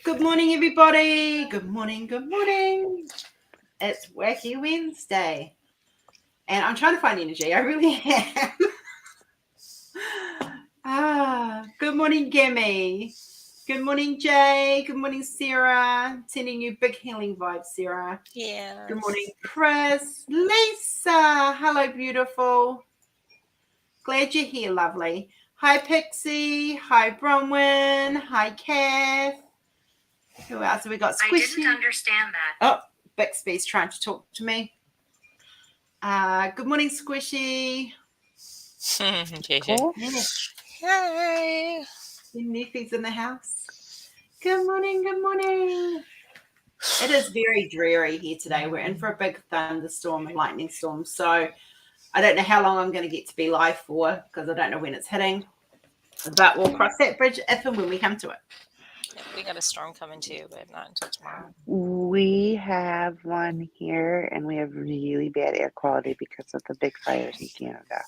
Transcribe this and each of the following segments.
Good morning, everybody. Good morning. Good morning. It's Wacky Wednesday. And I'm trying to find energy. I really am. Good morning, Gimme. Good morning, Jay. Good morning, Sarah. Sending you big healing vibes, Sarah. Yeah. Good morning, Chris. Lisa. Hello, beautiful. Glad you're here, lovely. Hi, Pixie. Hi, Bronwyn. Hi, Kath. Who else have we got? Squishy. I didn't understand that. Oh, Bixby's trying to talk to me. Good morning, Squishy. Cool. Hi. Your nephews in the house. Good morning. Good morning. It is very dreary here today. We're in for a big thunderstorm and lightning storm. So I don't know how long I'm going to get to be live for because I don't know when it's hitting. But we'll cross that bridge if and when we come to it. We got a storm coming too, but not until tomorrow. We have one here, and we have really bad air quality because of the big fires in Canada.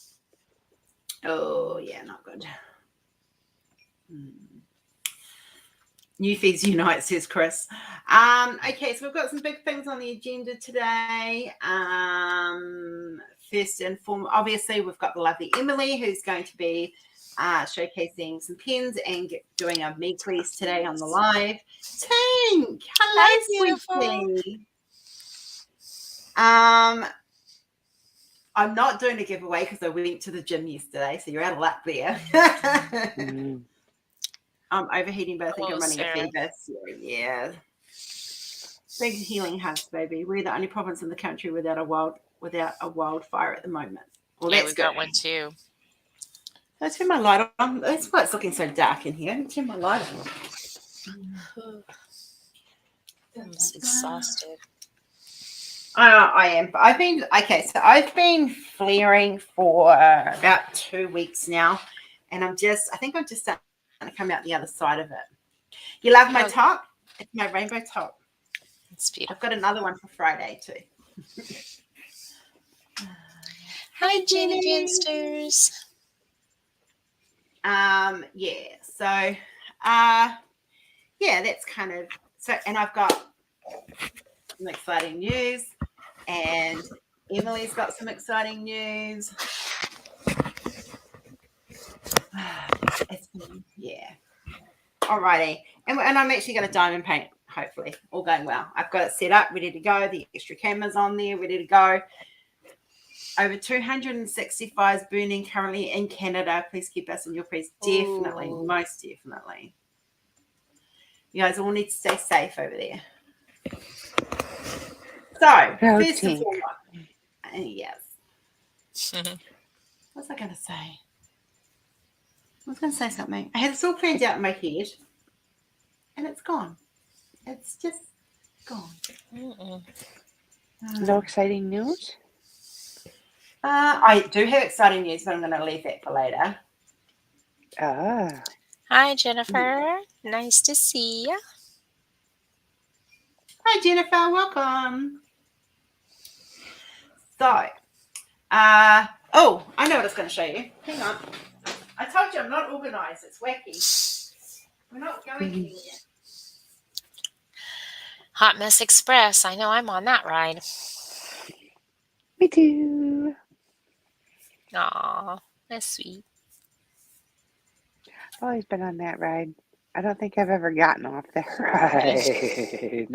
Oh, yeah, not good. New Feeds Unite, says Chris. Okay, so we've got some big things on the agenda today. First and foremost, obviously, we've got the lovely Emily, who's going to be showcasing some pens and doing a me quiz today on the live. Tink! Hello, sweetie. I'm not doing a giveaway because I went to the gym yesterday, so you're out of luck there. I'm overheating, but I think I'm running a fever. So yeah. Big healing hugs, baby. We're the only province in the country without a wildfire at the moment. Well, yeah, that's we've good. got one too. Let's turn my light on. That's why it's looking so dark in here. Let's turn my light on. I'm exhausted. I am. I've been flaring for about 2 weeks now, and I think I'm just starting to come out the other side of it. You love my top? It's my rainbow top. It's beautiful. I've got another one for Friday too. Hi, Jenny Gensters. That's kind of so. And I've got some exciting news, and Emily's got some exciting news. Alrighty, and I'm actually going to diamond paint. Hopefully, all going well. I've got it set up, ready to go. The extra cameras on there, ready to go. Over 260 fires burning currently in Canada. Please keep us in your prayers. Definitely, most definitely. You guys all need to stay safe over there. So, first and foremost, yes. What was I going to say? I was going to say something. I had this all planned out in my head, and it's gone. It's just gone. No exciting news? I do have exciting news, but I'm going to leave that for later. Hi, Jennifer. Nice to see you. Hi, Jennifer. Welcome. So, I know what I was going to show you. Hang on. I told you I'm not organised. It's wacky. We're not going anywhere. Hot Mess Express. I know I'm on that ride. Me too. Aw, that's sweet. I've always been on that ride. I don't think I've ever gotten off that ride.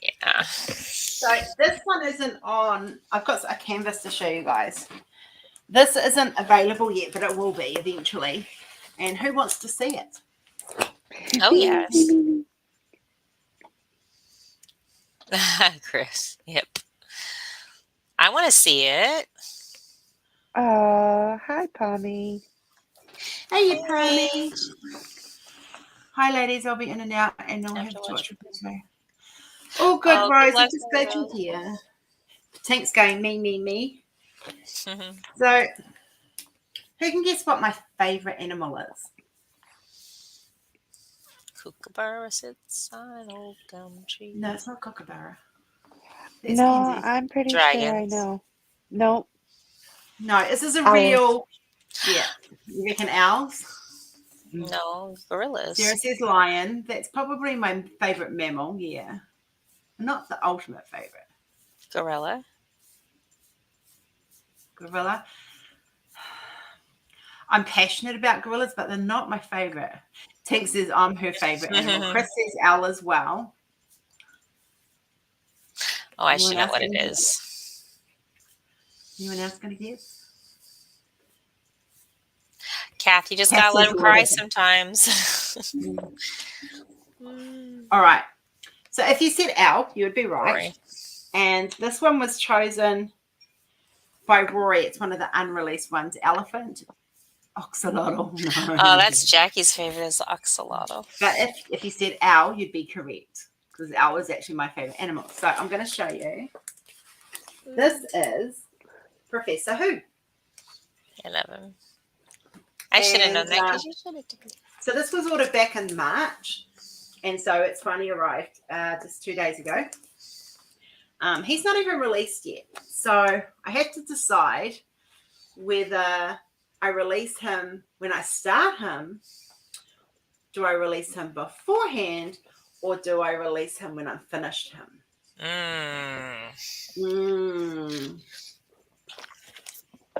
Yeah. So this one isn't on. I've got a canvas to show you guys. This isn't available yet, but it will be eventually. And who wants to see it? Oh, yes. Chris. Yep. I want to see it. Hi, Pommy. Hey, Pommy. Hi, ladies. I'll be in and out, and I'll have to watch me. Oh, good, Rose. I'm just glad you're here. Tank's going me. So, who can guess what my favourite animal is? Kookaburra sits on old gum tree. No, it's not kookaburra. No, I'm pretty sure I know. Nope. No, this is a owls. real. Yeah, you reckon owls? No, gorillas. Sarah says lion. That's probably my favorite mammal. Yeah. Not the ultimate favorite. Gorilla. Gorilla. I'm passionate about gorillas, but they're not my favorite. Tink says I'm her favorite animal. Chris says owl as well. Oh, I Anyone should know else what it gonna is. guess? Anyone else going to guess? Kath, you just Kath gotta let says him cry water. sometimes. All right. So if you said owl, you would be right. Rory. And this one was chosen by Rory. It's one of the unreleased ones. Elephant. Oxalotl. No. Oh, that's Jackie's favorite is the axolotl. But if you said owl, you'd be correct. Because owl is actually my favorite animal. So I'm going to show you. This is Professor Who. 11. I should have known that because you should have told me. So this was ordered back in March. And so it's finally arrived just 2 days ago. He's not even released yet. So I had to decide whether I release him when I start him. Do I release him beforehand or do I release him when I've finished him?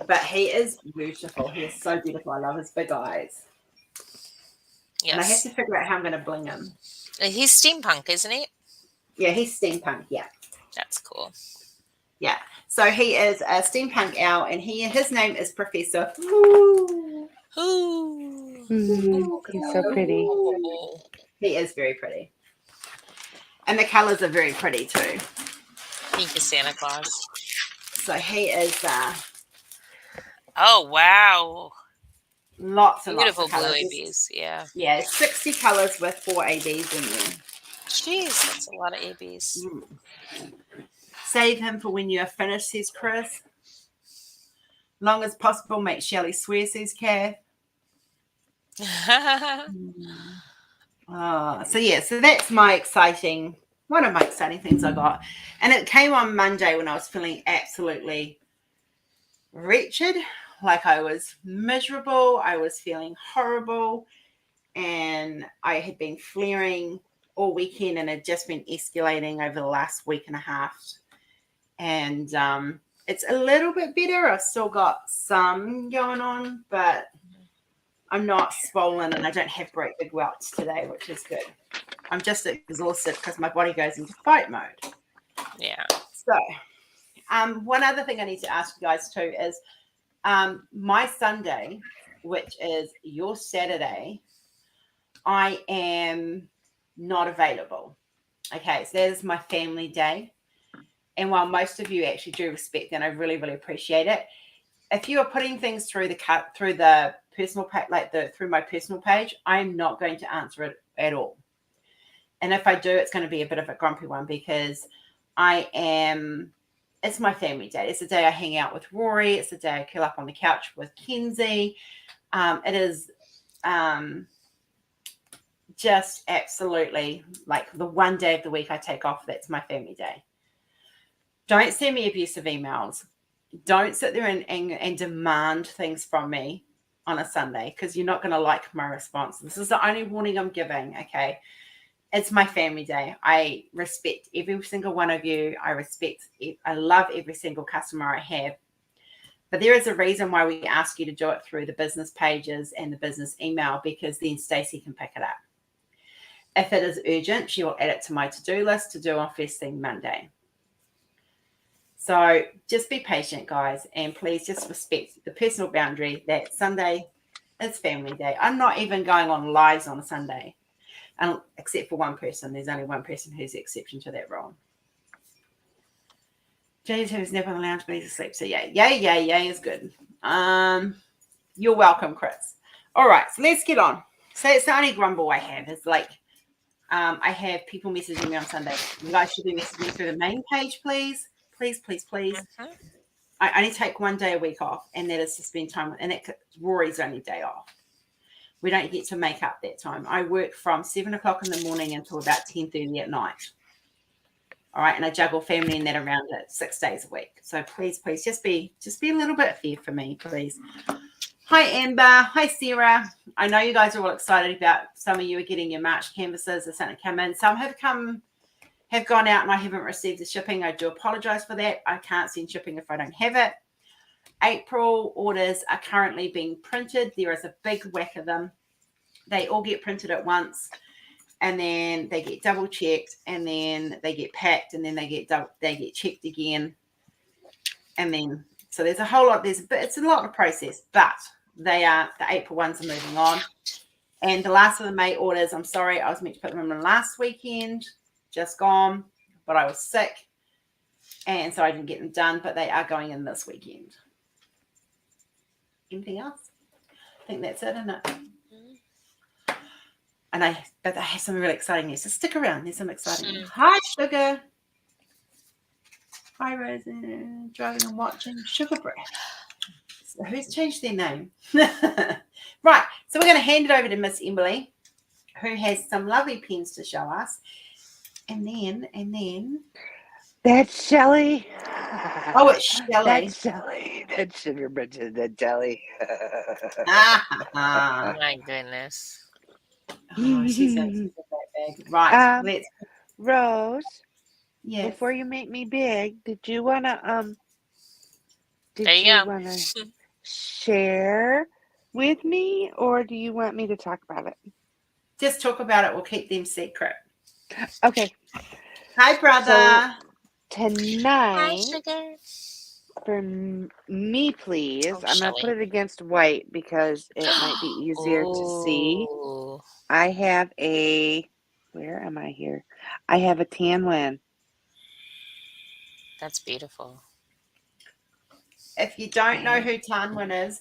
But he is beautiful. He is so beautiful. I love his big eyes. Yes. And I have to figure out how I'm going to bling him. He's steampunk, isn't he? Yeah, he's steampunk. Yeah. That's cool. Yeah. So he is a steampunk owl and his name is Professor. Ooh. Ooh. He's so pretty. He is very pretty. And the colors are very pretty too. Pink is Santa Claus. So he is Oh, wow. lots and Beautiful lots of blue colors. ABs. Yeah. Yeah, 60 colors with 4 ABs in there. Jeez, that's a lot of ABs. Save him for when you are finished, says Chris. Long as possible, make Shelley swear, says Kath. So that's one of my exciting things I got. And it came on Monday when I was feeling absolutely wretched, like I was miserable, I was feeling horrible, and I had been flaring all weekend and had just been escalating over the last week and a half. And it's a little bit better. I've still got some going on, but I'm not swollen and I don't have great big welts today, which is good. I'm just exhausted because my body goes into fight mode. Yeah. So one other thing I need to ask you guys too is my Sunday, which is your Saturday, I am not available. Okay, so that is my family day. And while most of you actually do respect and I really, really appreciate it, if you are putting things through the personal page, through my personal page, I'm not going to answer it at all. And if I do, it's going to be a bit of a grumpy one because it's my family day. It's the day I hang out with Rory. It's the day I curl up on the couch with Kenzie. It is just absolutely like the one day of the week I take off. That's my family day. Don't send me abusive emails. Don't sit there and demand things from me on a Sunday because you're not going to like my response. This is the only warning I'm giving, okay? It's my family day. I respect every single one of you. I love every single customer I have. But there is a reason why we ask you to do it through the business pages and the business email because then Stacey can pick it up. If it is urgent, she will add it to my to-do list to do on first thing Monday. So just be patient, guys, and please just respect the personal boundary that Sunday is family day. I'm not even going on lives on a Sunday, except for one person. There's only one person who's the exception to that rule. James who's never on the lounge, but he's asleep. So yay is good. You're welcome, Chris. All right, so let's get on. So it's the only grumble I have is I have people messaging me on Sunday. You guys should be messaging through the main page, please. Please. Mm-hmm. I only take 1 day a week off, and that is to spend time, and that's Rory's only day off. We don't get to make up that time. I work from 7 o'clock in the morning until about 10:30 at night. All right, and I juggle family and that around it 6 days a week. So please, just be a little bit fair for me, please. Hi, Amber. Hi, Sarah. I know you guys are all excited about some of you are getting your March canvases or something come in. Some have gone out and I haven't received the shipping. I do apologize for that. I can't send shipping if I don't have it. April orders are currently being printed. There is a big whack of them. They all get printed at once, and then they get double checked, and then they get packed, and then they get checked again, and then so there's a whole lot. It's a lot of process, but the April ones are moving on, and the last of the May orders. I'm sorry, I was meant to put them in last weekend, just gone, but I was sick, and so I didn't get them done. But they are going in this weekend. Anything else? I think that's it, isn't it? But I have some really exciting news. So stick around. There's some exciting news. Hi, Sugar. Hi, Rose. Driving and watching. Sugar Breath. So who's changed their name? Right. So we're going to hand it over to Miss Emily, who has some lovely pens to show us. And then. That's Shelley. Oh, it's Shelley. That's Shelley. That's Sugar Bridget. That's Shelley. Oh my goodness. Oh, she's in that bag. Right. Let's. Rose. Yes. Before you make me big, did you wanna share with me, or do you want me to talk about it? Just talk about it. We'll keep them secret. Okay. Hi, brother. So, tonight, Hi, Sugar. for me, please, I'm going Shelley. to put it against white because it might be easier to see. I have where am I here? I have a tan win. That's beautiful. If you don't know who Tanwin is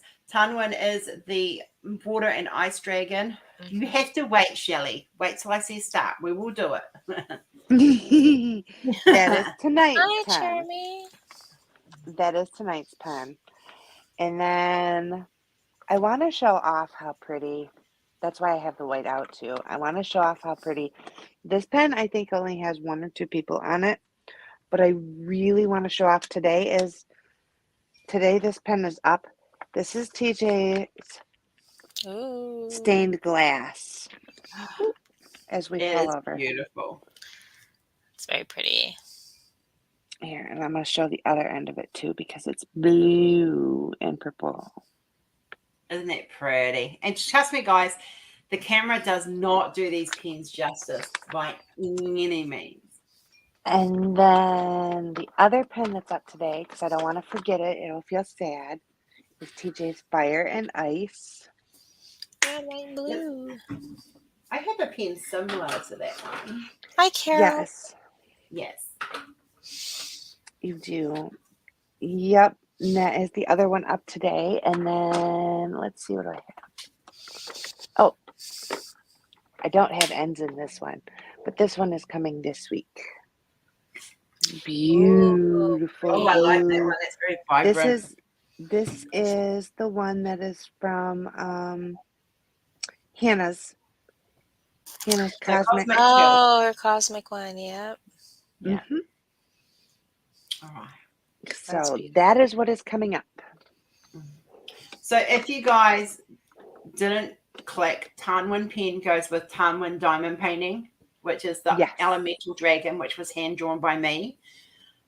the water and ice dragon. You have to wait, Shelley. Wait till I see start. We will do it. That is tonight's Hi, pen. Jeremy. That is tonight's pen. And then I want to show off how pretty. That's why I have the white out too. I want to show off how pretty. This pen, I think, only has 1 or 2 people on it. But I really want to show off today this pen is up. This is TJ's stained glass. As we fall over. Beautiful. It's very pretty. Here, and I'm going to show the other end of it too because it's blue and purple. Isn't it pretty? And trust me, guys, the camera does not do these pens justice by any means. And then the other pen that's up today, because I don't want to forget it, it'll feel sad, is TJ's Fire and Ice. I like blue. I have a pen similar to that one. Hi, Carol. Yes. You do. Yep. And that is the other one up today. And then let's see what I have. Oh, I don't have ends in this one, but this one is coming this week. Beautiful. Oh, I like that one. That's very vibrant. This is the one that is from Hannah's Cosmic. Oh, her Cosmic one. Yep. Yeah. All right. So that is what is coming up. So if you guys didn't click, Tanwin pen goes with Tanwin diamond painting, which is the elemental dragon, which was hand drawn by me.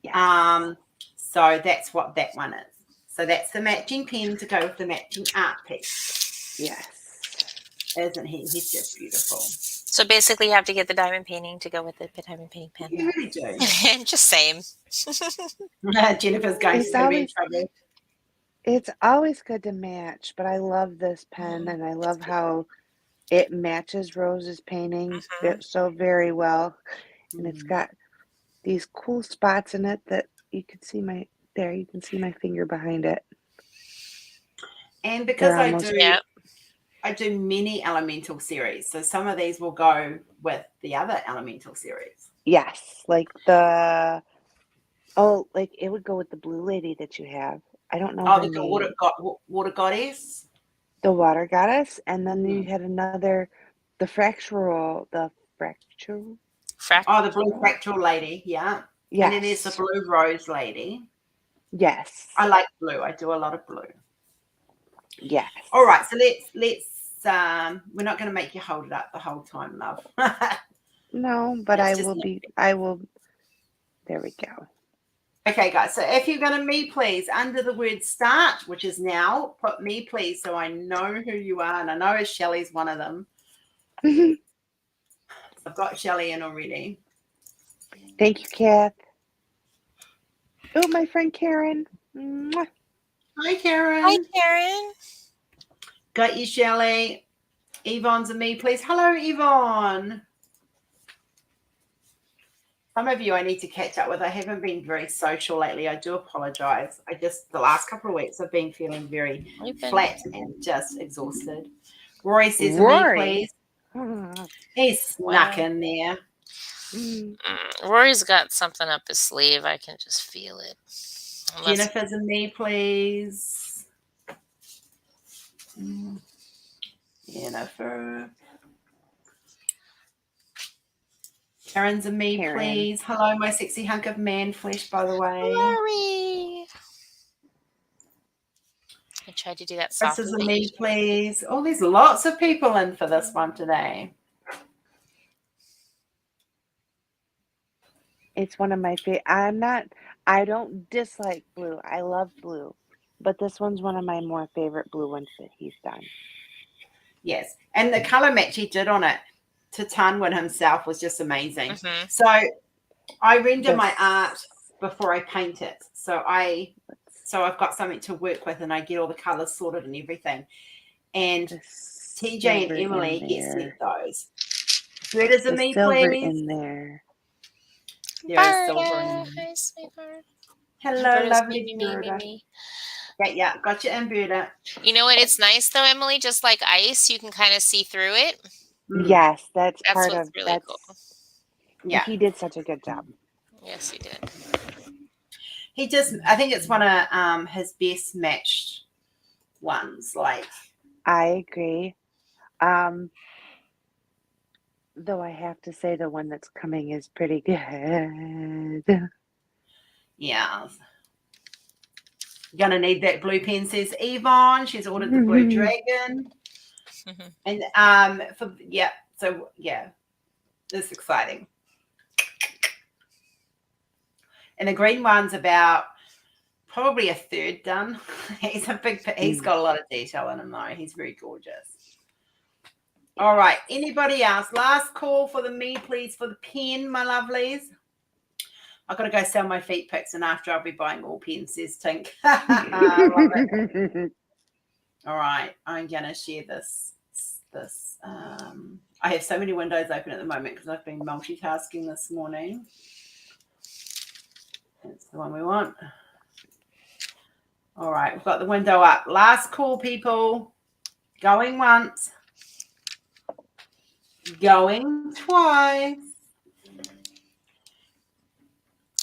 Yes. So that's what that one is. So that's the matching pen to go with the matching art piece. Yes. Isn't he? He's just beautiful. So basically, you have to get the diamond painting to go with the diamond painting pen. You really do. Just same. Jennifer's going to be in trouble. It's always good to match, but I love this pen, and I love how it matches Rose's paintings so very well. And it's got these cool spots in it that you can see you can see my finger behind it. And because I do many elemental series, so some of these will go with the other elemental series. Yes, like it would go with the blue lady that you have. I don't know. Oh, the water goddess. The water goddess, and then you had another, the fractal. Oh, the blue fractal lady. Yeah. Yes. And then there's the blue rose lady. Yes. I like blue. I do a lot of blue. Yes. All right, so let's we're not going to make you hold it up the whole time, love. No, but It's just I will. There we go. Okay, guys, so if you're going to me please under the word start, which is now, put me please so I know who you are, and I know Shelley's one of them. I've got Shelley in already. Thank you, Kath. Oh, my friend Karen. Mwah. Hi, Karen. Hi, Karen. Got you, Shelley. Yvonne's a me please. Hello, Yvonne. Some of you I need to catch up with. I haven't been very social lately. I do apologize. The last couple of weeks I've been feeling very flat and just exhausted. Rory says, Rory. me please. He's snuck in there. Rory's got something up his sleeve. I can just feel it. Jennifer's a me please. Jennifer. Karen's a me please. Hello, my sexy hunk of man flesh, by the way. Rory. I tried to do that Chris softly. is a me please. Oh, there's lots of people in for this one today. It's one of my favorite. I don't dislike blue. I love blue. But this one's one of my more favorite blue ones that he's done. Yes. And the color match he did on it to Tanwin himself was just amazing. Mm-hmm. So I render my art before I paint it. So I've got something to work with and I get all the colors sorted and everything. And TJ and Emily get sent those. Where does it me, please? In there. There is silver in there. Hi, sweetheart. Hello, lovely Berta. Yeah, got you in, Berta. You know what? It's nice though, Emily. Just like ice, you can kind of see through it. Yes, that's part what's of really cool. Yeah, he did such a good job. Yes, he did. I think it's one of his best matched ones. Like, I agree. Though I have to say the one that's coming is pretty good. Yeah. Gonna need that blue pen, says Yvonne. She's ordered the blue dragon. And it's exciting. And the green one's about probably a third done. He's got a lot of detail in him though. He's very gorgeous. All right. Anybody else? Last call for the me, please, for the pen, my lovelies. I've got to go sell my feet pics, and after I'll be buying all pens, says Tink. I love it. All right. I'm going to share this. I have so many windows open at the moment because I've been multitasking this morning. That's the one we want. All right. We've got the window up. Last call, people. Going once. Going twice.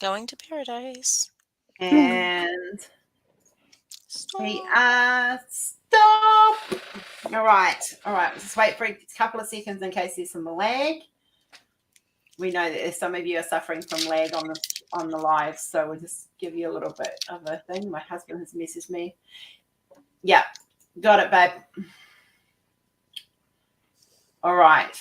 Going to paradise. And we are stop. All right. Just wait for a couple of seconds in case there's some lag. We know that some of you are suffering from lag on the live, so we'll just give you a little bit of a thing. My husband has messaged me. Yeah, got it, babe. All right.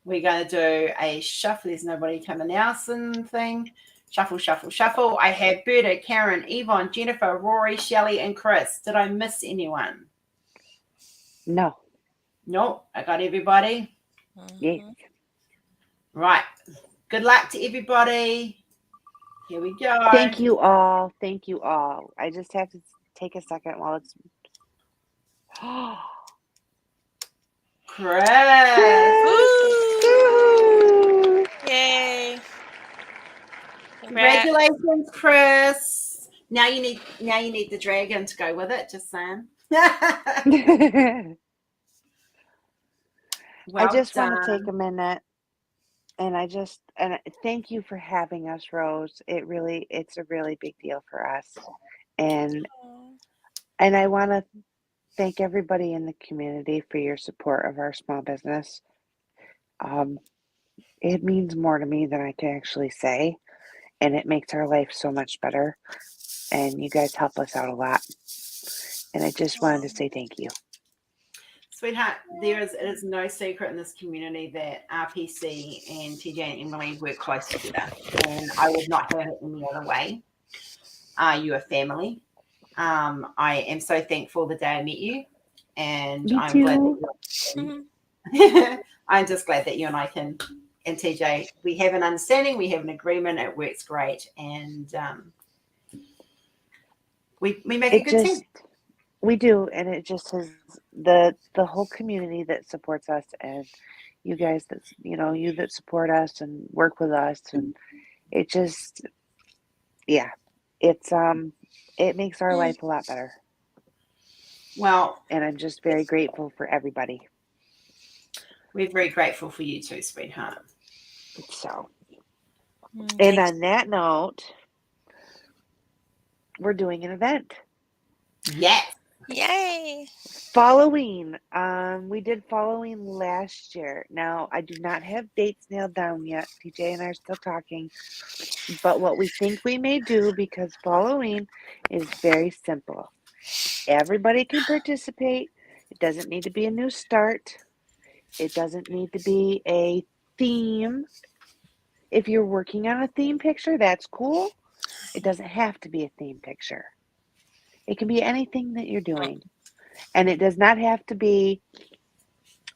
We're going to do a shuffle. There's nobody coming else and thing. Shuffle, shuffle, shuffle. I have Berta, Karen, Yvonne, Jennifer, Rory, Shelley, and Chris. Did I miss anyone? No. Nope. I got everybody. Yes. Right. Good luck to everybody. Here we go. Thank you all. Thank you all. I just have to take a second while it's. Chris. Woo! Yay. Congratulations, Chris. Now you need the dragon to go with it, just saying. I just want to take a minute and thank you for having us, Rose. It's a really big deal for us. And I want to thank everybody in the community for your support of our small business. It means more to me than I can actually say, and it makes our life so much better. And you guys help us out a lot. And I just wanted to say thank you. Sweetheart, it is no secret in this community that RPC and TJ and Emily work close together, and I would not have it any other way. You are family. I am so thankful the day I met you, and Me I'm glad too. that I'm just glad that you and I can, and TJ, we have an understanding, we have an agreement, it works great, and we make a good team. We do, and it just has the whole community that supports us, and you guys that you that support us and work with us, and it just it's it makes our life a lot better. Well, and I'm just very grateful for everybody. We're very grateful for you too, sweetheart. So, and on that note, we're doing an event. Yes. Yay. Following. We did following last year. Now, I do not have dates nailed down yet. TJ and I are still talking. But what we think we may do, because following is very simple. Everybody can participate. It doesn't need to be a new start. It doesn't need to be a theme. If you're working on a theme picture, that's cool. It doesn't have to be a theme picture. It can be anything that you're doing. And it does not have to be,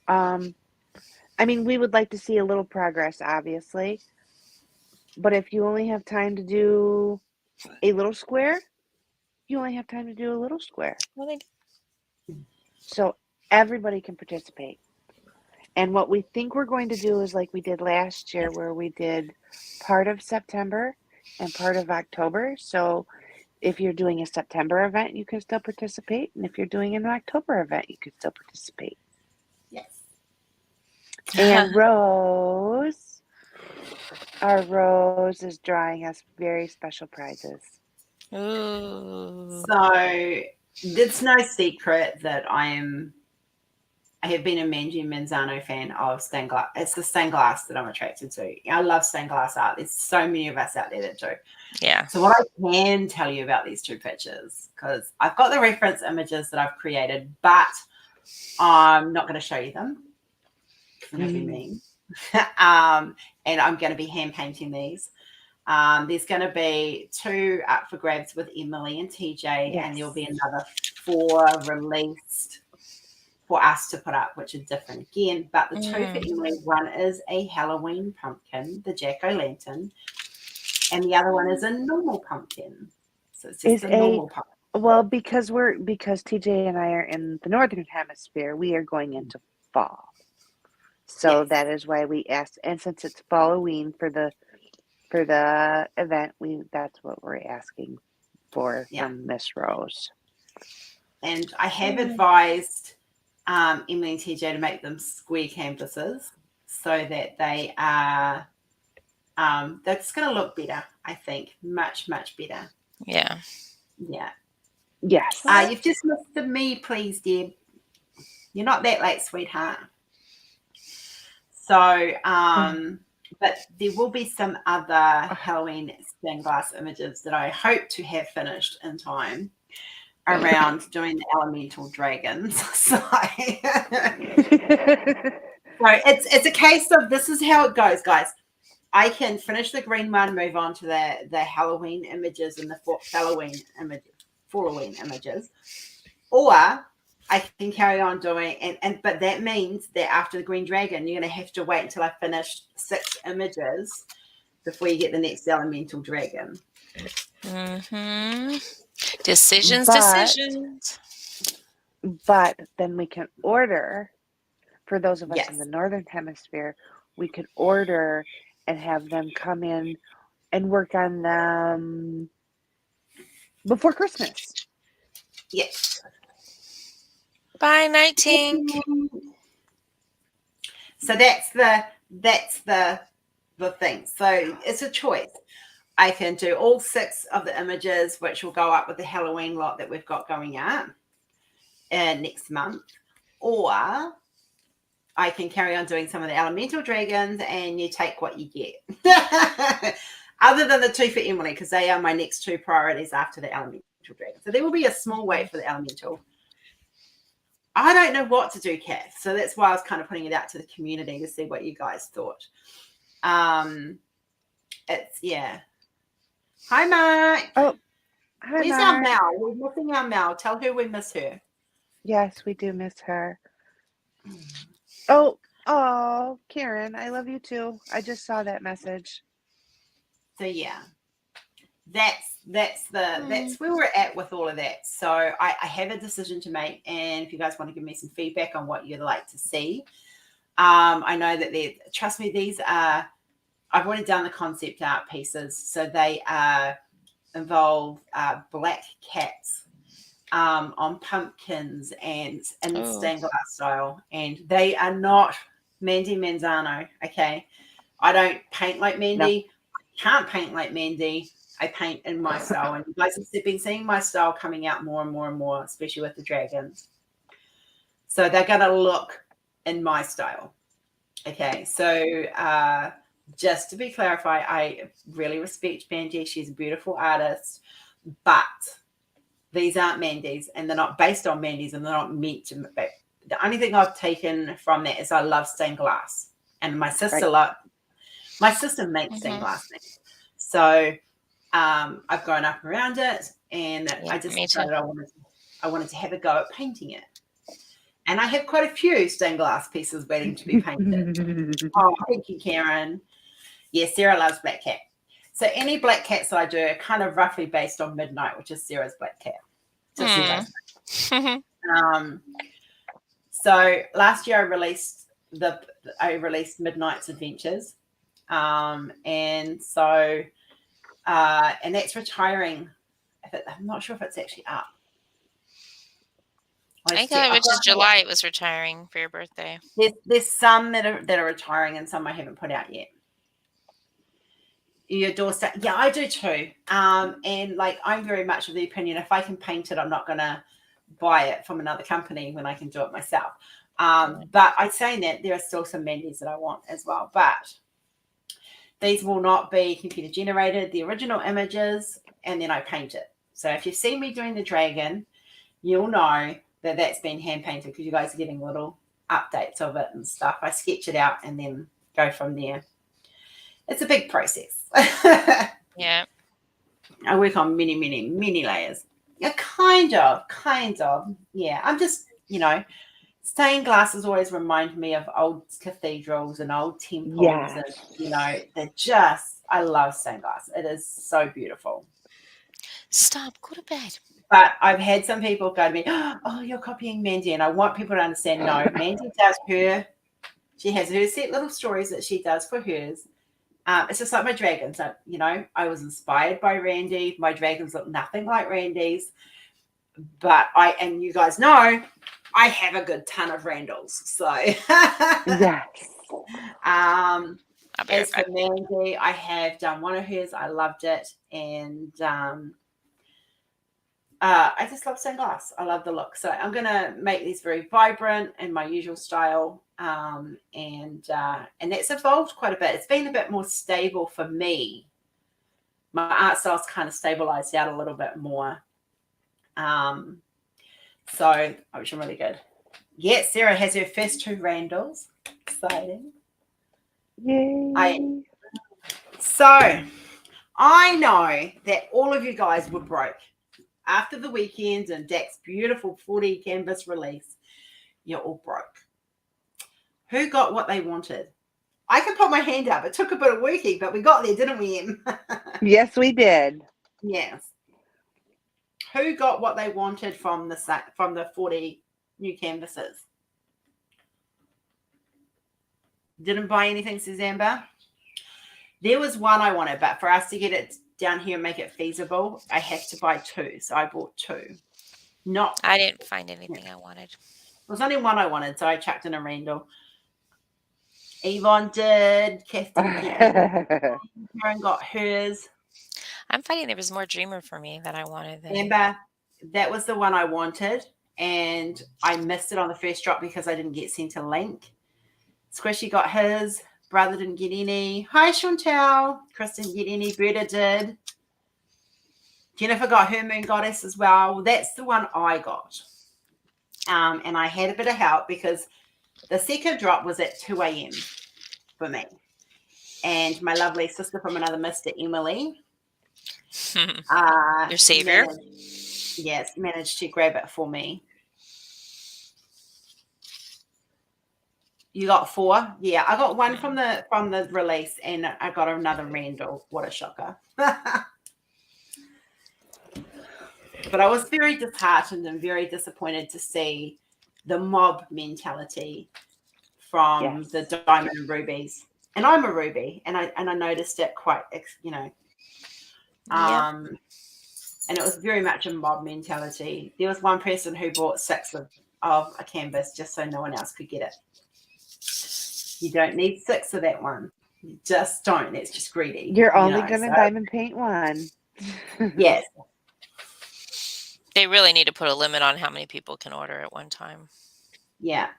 we would like to see a little progress, obviously. But if you only have time to do a little square, you only have time to do a little square. So everybody can participate. And what we think we're going to do is like we did last year, where we did part of September and part of October. So if you're doing a September event, you can still participate. And if you're doing an October event, you can still participate. Yes. And Rose, our Rose is drawing us very special prizes. Ooh. So it's no secret that I have been a Manji Manzano fan of stained glass. It's the stained glass that I'm attracted to. I love stained glass art. There's so many of us out there that do. Yeah. So what I can tell you about these two pictures, because I've got the reference images that I've created, but I'm not going to show you them because I'm going to be mean. And I'm going to be hand painting these. There's going to be 2 up for grabs with Emily and TJ, Yes. and there'll be another 4 released for us to put up, which are different again. But the 2 for Emily, one is a Halloween pumpkin, the jack-o'-lantern, and the other one is a normal pumpkin. So it's just a normal pumpkin. Well, because TJ and I are in the Northern Hemisphere, we are going into fall. So Yes. that is why we asked, and since it's Halloween for the event, that's what we're asking for from Miss Rose. And I have advised Emily and TJ to make them square canvases so that they are that's going to look better, I think. Much, much better. Yeah. Yeah. Yes. You've just missed the me, please, Deb. You're not that late, sweetheart. So, but there will be some other Halloween stained glass images that I hope to have finished in time around doing the elemental dragons. So it's a case of, this is how it goes, guys. I can finish the green one, move on to the Halloween images and the Halloween images, or I can carry on doing, but that means that after the green dragon, you're going to have to wait until I finish 6 images before you get the next elemental dragon. Mm-hmm. Decisions. But then we can order, for those of us in the Northern Hemisphere, we could order and have them come in and work on them before Christmas. Yes. Bye, Night Tink. So that's the thing. So it's a choice. I can do all 6 of the images, which will go up with the Halloween lot that we've got going out next month, or I can carry on doing some of the elemental dragons, and you take what you get. Other than the 2 for Emily, because they are my next 2 priorities after the elemental elemental dragon. So there will be a small weight for the elemental. I don't know what to do, Kath. So that's why I was kind of putting it out to the community to see what you guys thought. It's, yeah. Hi, Mark. Oh, hi, Where's Mark. our Mel? We're missing our Mel. Tell her we miss her. Yes, we do miss her. Oh, Karen, I love you too. I just saw that message. So yeah, that's where we're at with all of that. So I have a decision to make, and if you guys want to give me some feedback on what you'd like to see, I know that trust me, these are, I've already done the concept art pieces, so they involve black cats on pumpkins and in stained glass style, and they are not Mandy Manzano. Okay, I don't paint like Mandy. No. Can't paint like Mandy. I paint in my style, and you guys have been seeing my style coming out more and more and more, especially with the dragons. So they're going to look in my style. Okay, so just to be clarified, I really respect Mandy. She's a beautiful artist, but these aren't Mandy's, and they're not based on Mandy's, and they're not meant to be. The only thing I've taken from that is I love stained glass, and my sister makes stained glass things. So I've grown up around it, and I just decided I wanted to have a go at painting it. And I have quite a few stained glass pieces waiting to be painted. Oh, thank you, Karen. Yeah, Sarah loves black cat. So any black cats that I do are kind of roughly based on Midnight, which is Sarah's black cat. So last year I released Midnight's Adventures, and so and that's retiring. I'm not sure if it's actually up. I thought it was just July. It was retiring for your birthday. There's some that are retiring, and some I haven't put out yet. Your doorstep, yeah, I do too. And like I'm very much of the opinion, if I can paint it, I'm not going to buy it from another company when I can do it myself. But I say that there are still some Mandy's that I want as well, but these will not be computer generated. The original images, and then I paint it. So if you've seen me doing the dragon, you'll know that that's been hand painted, because you guys are getting little updates of it and stuff. I sketch it out and then go from there. It's a big process. Yeah. I work on many, many, many layers. Yeah, kind of. Yeah, I'm just, stained glasses always remind me of old cathedrals and old temples. Yes. And, they're just, I love stained glass. It is so beautiful. Stop, go to bed. But I've had some people go to me, oh, you're copying Mandy. And I want people to understand, no, Mandy does she has her set little stories that she does for hers. It's just like my dragons. I was inspired by Randy. My dragons look nothing like Randy's. But and you guys know, I have a good ton of Randalls. So, yes. As for Mandy, I have done one of hers. I loved it. And I just love stained glass. I love the look. So I'm going to make these very vibrant in my usual style. And that's evolved quite a bit. It's been a bit more stable for me. My art style's kind of stabilized out a little bit more. So which I'm really good. Yes, Sarah has her first 2 Randalls. Exciting. Yay. So I know that all of you guys were broke after the weekend and Dak's beautiful 40 canvas release. You're all broke. Who got what they wanted? I can put my hand up. It took a bit of working, but we got there, didn't we, Em? Yes, we did. Yes. Who got what they wanted from the 40 new canvases? Didn't buy anything, Suzanne? There was one I wanted, but for us to get it down here and make it feasible, I have to buy 2. So I bought 2. I didn't find anything I wanted. There was only one I wanted, so I chucked in a Randall. Yvonne did. Karen got hers. I'm finding there was more Dreamer for me that I wanted. Amber, that was the one I wanted, and I missed it on the first drop because I didn't get sent a link. Squishy got his. Brother didn't get any. Hi, Chantel. Chris didn't get any. Berta did. Jennifer got her Moon Goddess as well. That's the one I got. And I had a bit of help because the second drop was at 2 a.m. for me. And my lovely sister from another mister, Emily, Your savior. managed to grab it for me. You got 4? Yeah, I got one from the release, and I got another Randall. What a shocker. But I was very disheartened and very disappointed to see the mob mentality from the Diamond and Rubies. And I'm a Ruby, and I noticed it quite, and it was very much a mob mentality. There was one person who bought 6 of a canvas just so no one else could get it. You don't need 6 of that one. You just don't. It's just greedy. You're only going to diamond paint one. Yes. They really need to put a limit on how many people can order at one time. Yeah.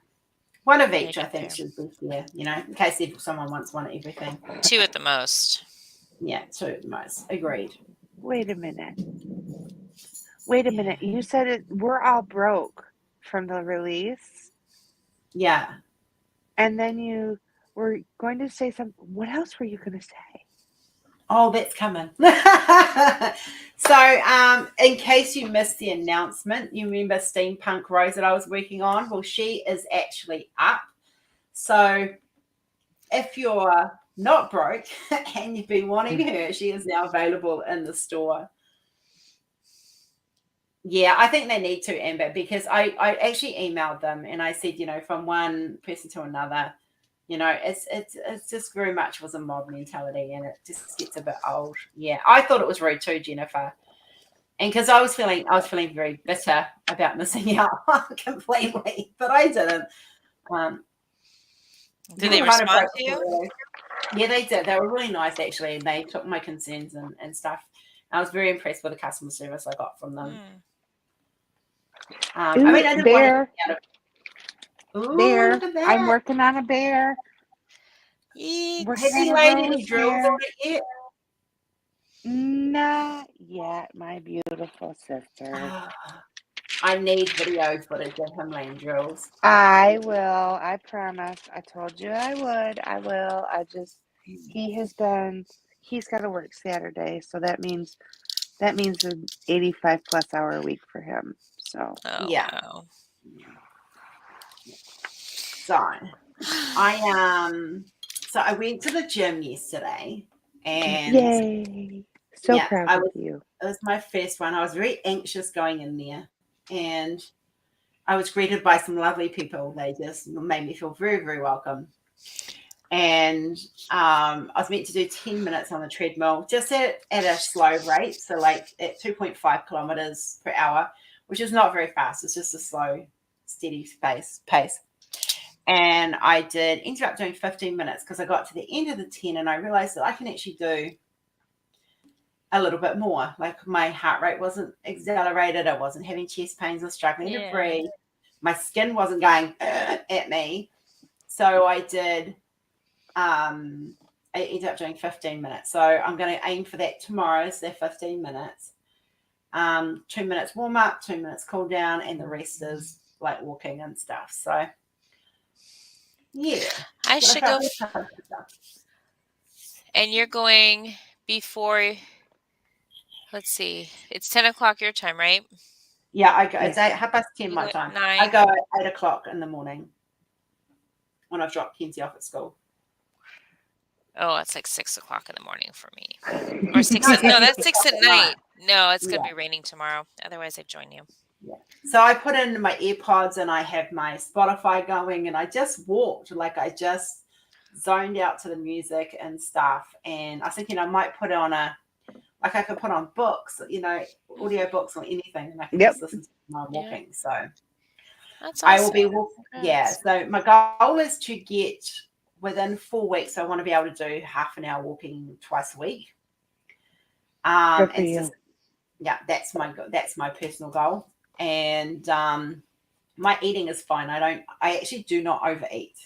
One of each, I think, should be fair, in case someone wants one of everything. 2 at the most. Yeah, 2 at the most. Agreed. Wait a minute. You said we're all broke from the release. Yeah. And then you were going to say something. What else were you going to say? Oh, that's coming. So, in case you missed the announcement, you remember Steampunk Rose that I was working on? Well, she is actually up. So, if you're not broke and you've been wanting her, she is now available in the store. Yeah, I think they need to, Amber, because I actually emailed them and I said, from one person to another, it's just very much was a mob mentality, and it just gets a bit old. Yeah, I thought it was rude too, Jennifer, and because I was feeling very bitter about missing out completely, but I didn't. Did they respond to you? Yeah, they did. They were really nice actually, and they took my concerns and stuff. I was very impressed with the customer service I got from them. I didn't bear. Look at that. I'm working on a bear. Has he laid any drills on it yet? Not yet, my beautiful sister. I need video footage of him laying drills. I will. I promise. I told you I would. I will. He's got to work Saturday, so that means an 85 plus hour a week for him. So yeah. Wow. So I went to the gym yesterday, and yay! So proud of you. It was my first one. I was very anxious going in there, and I was greeted by some lovely people. They just made me feel very, very welcome. And I was meant to do 10 minutes on the treadmill, just at a slow rate, so like at 2.5 kilometers per hour, which is not very fast. It's just a slow, steady pace. And I ended up doing 15 minutes because I got to the end of the 10 and I realized that I can actually do a little bit more. Like my heart rate wasn't accelerated. I wasn't having chest pains or struggling to breathe. My skin wasn't going at me. So I ended up doing 15 minutes. So I'm going to aim for that tomorrow. So 15 minutes. 2 minutes warm up, 2 minutes cool down, and the rest is like walking and stuff. So yeah, I should go. And you're going before. Let's see. It's 10 o'clock your time, right? Yeah, I go. It's 10:30 my time. 9. I go at 8 o'clock in the morning when I've dropped Kenzie off at school. Oh, it's like 6 o'clock in the morning for me. Or 6 at, no, that's 6 at night. No, it's going to be raining tomorrow. Otherwise, I'd join you. Yeah. So I put in my AirPods and I have my Spotify going, and I just walked. Like I just zoned out to the music and stuff. And I was thinking I might put on I could put on books, audio books or anything, and I can just listen to my walking. So that's awesome. I will be walking. Yeah. So my goal is to get within 4 weeks. I want to be able to do half an hour walking twice a week. Good for you. That's my personal goal. And my eating is fine. I actually do not overeat.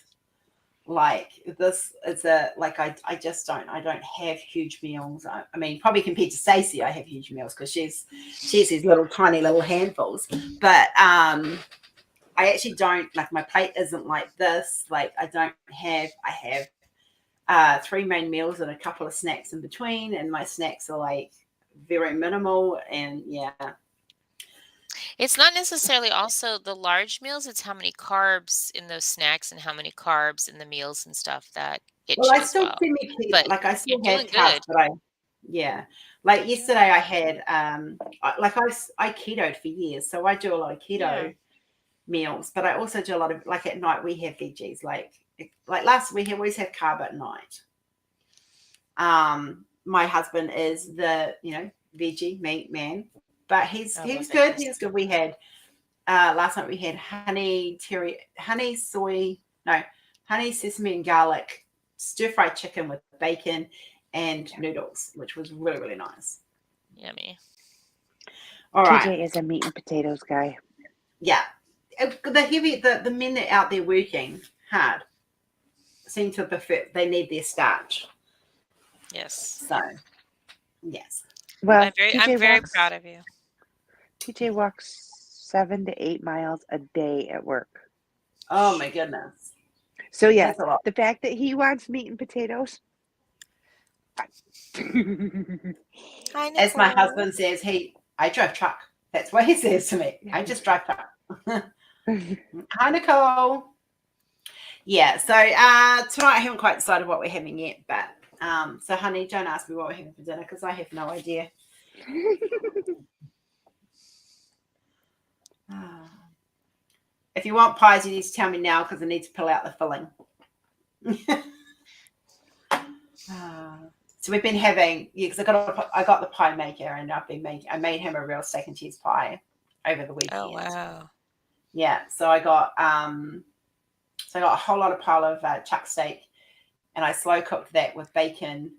Like this is I just don't have huge meals. I mean, probably compared to Stacey, I have huge meals because she's these little tiny little handfuls. But I actually don't, like, my plate isn't like this. Like I have 3 main meals and a couple of snacks in between, and my snacks are like very minimal. And yeah. It's not necessarily also the large meals, it's how many carbs in those snacks and how many carbs in the meals and stuff that get Well, you I as still well. keep, But like I you're still have doing carbs, good. but like yesterday I had I ketoed for years, so I do a lot of keto meals, but I also do a lot of, like, at night we have veggies, like last we always have carb at night. My husband is the veggie meat man, but he's good. He's good. We had last night we had honey sesame and garlic stir fried chicken with bacon and noodles, which was really, really nice. Yummy. All right. TJ is a meat and potatoes guy. Yeah. The men that are out there working hard seem to prefer, they need their starch. Yes. So, yes. Well, I'm very proud of you. TJ walks 7 to 8 miles a day at work. Oh my goodness. So yes, That's a lot. the fact that he wants meat and potatoes. As my husband says, I drive truck. That's what he says to me. I just drive truck. Hi, Nicole. Yeah, so tonight I haven't quite decided what we're having yet, but so honey, don't ask me what we're having for dinner because I have no idea. If you want pies, you need to tell me now because I need to pull out the filling. So we've been having, because I got the pie maker, and I made him a real steak and cheese pie over the weekend. Oh wow! Yeah, so I got a whole lot of pile of chuck steak, and I slow cooked that with bacon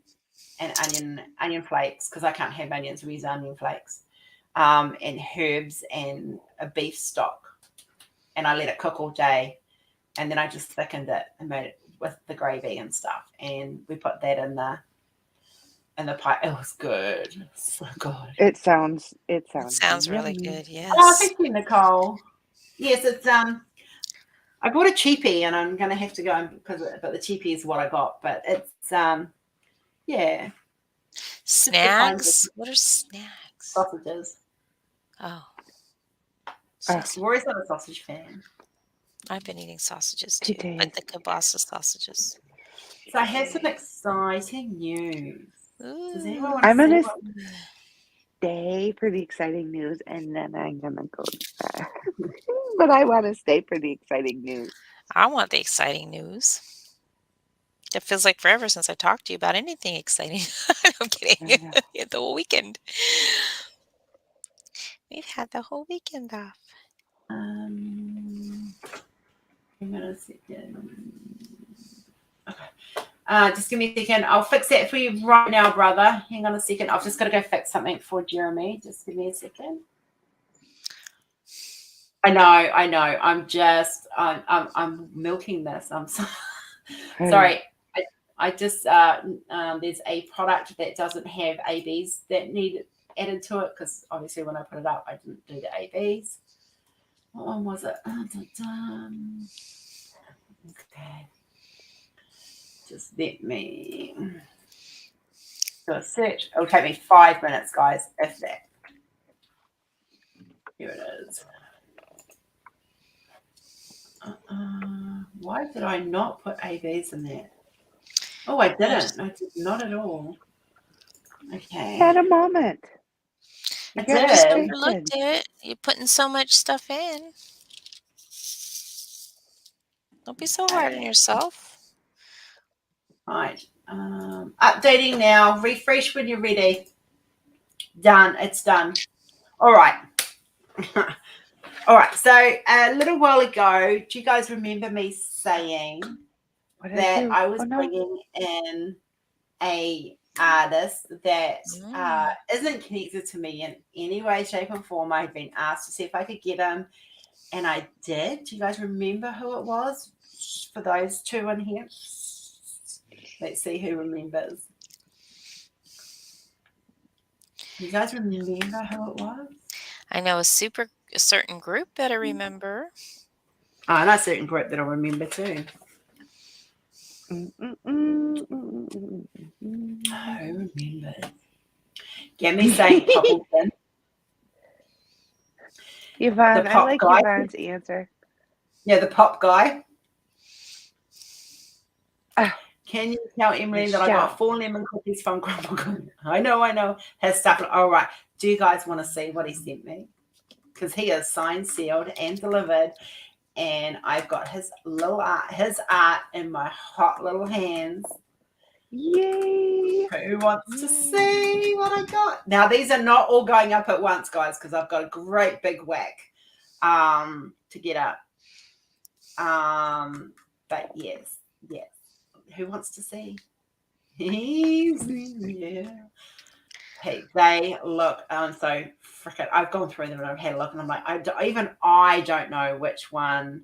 and onion flakes because I can't have onions. We use onion flakes, and herbs and a beef stock, and I let it cook all day, and then I just thickened it and made it with the gravy and stuff, and we put that in the pie. It was good, so good. It sounds really yummy. good. Yes. Oh, thank you, Nicole. Yes, it's I bought a cheapie, and I'm gonna have to go but the cheapie is what I got. But it's yeah. Snacks. What are snacks? Sausages. Oh. Rory's not a sausage fan. I've been eating sausages too, but the kielbasa sausages. So I have some exciting news. Does anyone want I'm to gonna see stay for the exciting news, and then I'm gonna go to bed. But I want to stay for the exciting news. I want the exciting news. It feels like forever since I talked to you about anything exciting. I'm kidding. The whole weekend. We've had the whole weekend off. Hang on a second. Okay. Just give me a second. I'll fix that for you right now, brother. Hang on a second. I've just got to go fix something for Jeremy. Just give me a second. I know. I'm milking this. I'm sorry. I just there's a product that doesn't have ABs that need added to it because obviously when I put it up, I didn't do the ABs. What one was it? Okay. Just let me do a search. It'll take me 5 minutes, guys, if that. Here it is. Why did I not put ABs in there? Oh, I didn't. I did not at all. Okay. Had a moment. I You just did. overlooked it. You're putting so much stuff in. Don't be so hard on yourself. Right. Updating now. Refresh when you're ready. Done. It's done. All right. All right. So a little while ago, do you guys remember me saying that I was bringing in a artist that isn't connected to me in any way, shape, or form? I'd been asked to see if I could get him, and I did. Do you guys remember who it was? for those two in here. Let's see who remembers. You guys remember how it was? I know a certain group that I remember. Oh, and a certain group that I'll remember too. Who remembers? Get me saying Poppleton. Yvonne, The I pop like guy. Yvonne's answer. Yeah, the pop guy. Ah, Can you tell Emily that I Michelle. got 4 lemon cookies from Grandma? I know. Has stuff. All right. Do you guys want to see what he sent me? Because he is signed, sealed, and delivered. And I've got his art in my hot little hands. Yay! Who wants to see what I got? Now, these are not all going up at once, guys, because I've got a great big whack to get up. But yes. Who wants to see? Yeah. Hey, they look so frickin'. I've gone through them and I've had a look, and I'm like, I don't know which one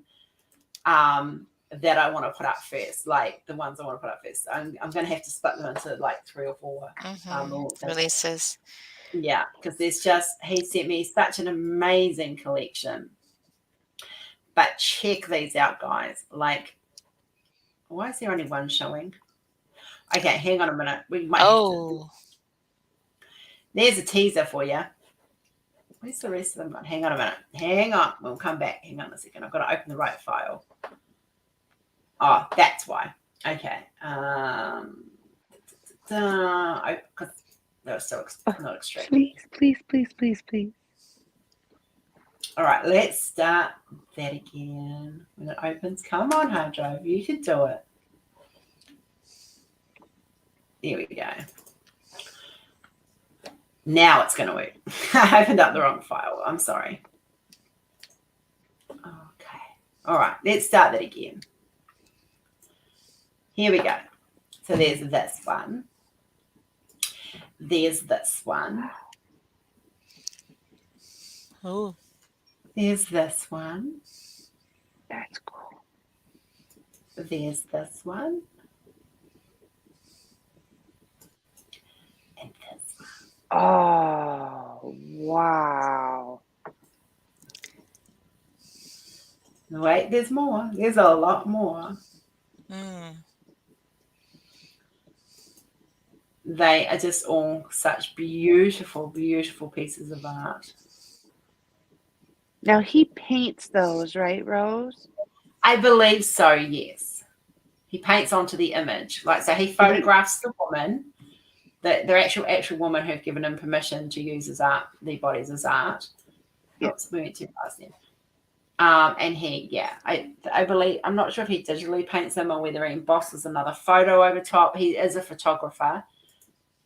that I want to put up first. Like the ones I want to put up first. I'm going to have to split them into like 3 or 4 releases. Yeah, because he sent me such an amazing collection. But check these out, guys. Like, why is there only one showing? Okay, hang on a minute. We might have to. There's a teaser for you. Where's the rest of them? Hang on a minute. Hang on. We'll come back. Hang on a second. I've got to open the right file. Oh, that's why. Okay. Because they're still not extracted. Please. All right, let's start that again. When it opens, come on, hard drive. You can do it. There we go. Now it's going to work. I opened up the wrong file. I'm sorry. Okay. All right. Let's start that again. Here we go. So there's this one. There's this one. Oh. There's this one. That's cool. There's this one. And this one. Oh, wow. Wait, there's more. There's a lot more. They are just all such beautiful, beautiful pieces of art. Now he paints those, right, Rose? I believe so, yes. He paints onto the image. Like, so he photographs the woman, the actual woman who've given him permission to use his art, their bodies as art. Yep. Oops, we went too fast then. And I believe, I'm not sure if he digitally paints them or whether he embosses another photo over top. He is a photographer,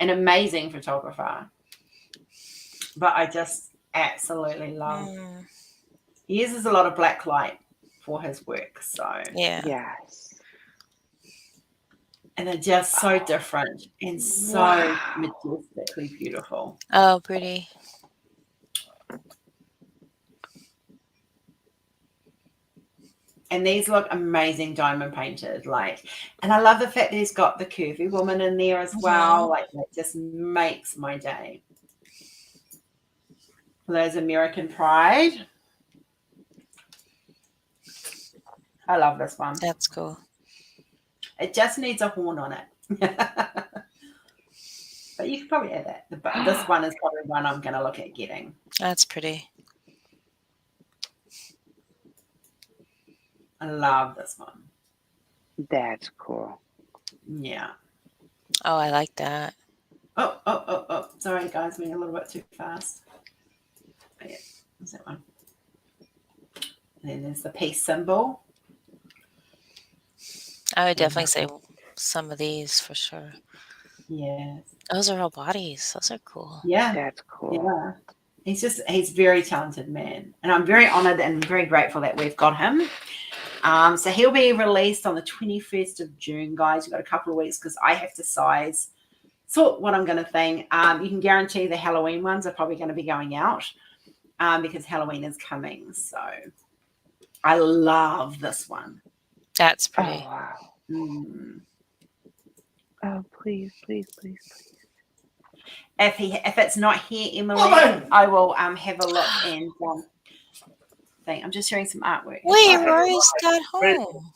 an amazing photographer. But I just absolutely love. He uses a lot of black light for his work, so yes. And they're just so different and so majestically beautiful. Oh, pretty. And these look amazing diamond painted, like, and I love the fact that he's got the curvy woman in there as well. Like, that just makes my day. There's American Pride. I love this one. That's cool. It just needs a horn on it. But you can probably add that. But this one is probably one I'm going to look at getting. That's pretty. I love this one. That's cool. Yeah. Oh, I like that. Oh. Sorry, guys. Went a little bit too fast. Oh, yeah. What's that one? And then there's the peace symbol. I would definitely say some of these for sure. Yeah. Those are all bodies. Those are cool. Yeah. That's cool. Yeah. He's a very talented man. And I'm very honored and very grateful that we've got him. So he'll be released on the 21st of June, guys. You've got a couple of weeks because I have to sort what I'm going to think. You can guarantee the Halloween ones are probably going to be going out because Halloween is coming. So I love this one. That's Oh, pretty. wow. Mm. Oh, please, please, please, please. If it's not here, Emily, I will have a look and think. I'm just hearing some artwork. Wait, Rory's got home.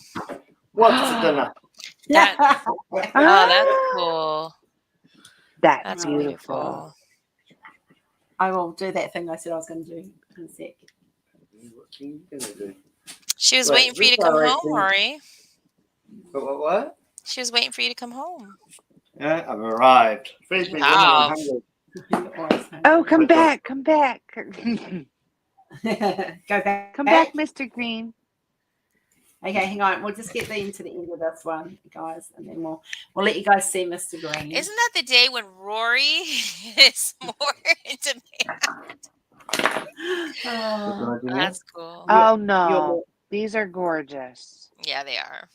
What's for dinner? That, oh, that's Ah, cool. that's That's beautiful. beautiful. I will do that thing I said I was going to do in a sec. What are you gonna do? She was Wait, waiting for you to this come home, direction- Rory. What? She was waiting for you to come home. Yeah, I've arrived. Feed You me, woman, I'm have. hungry. Oh, come What's up? back, come back. Go back. Come back, Mr. Green. Okay, hang on. We'll just get into the end of this one, guys, and then we'll let you guys see Mr. Green. Isn't that the day when Rory is more in demand? Oh, What do I do now? That's cool. Oh, no. These are gorgeous. Yeah, they are.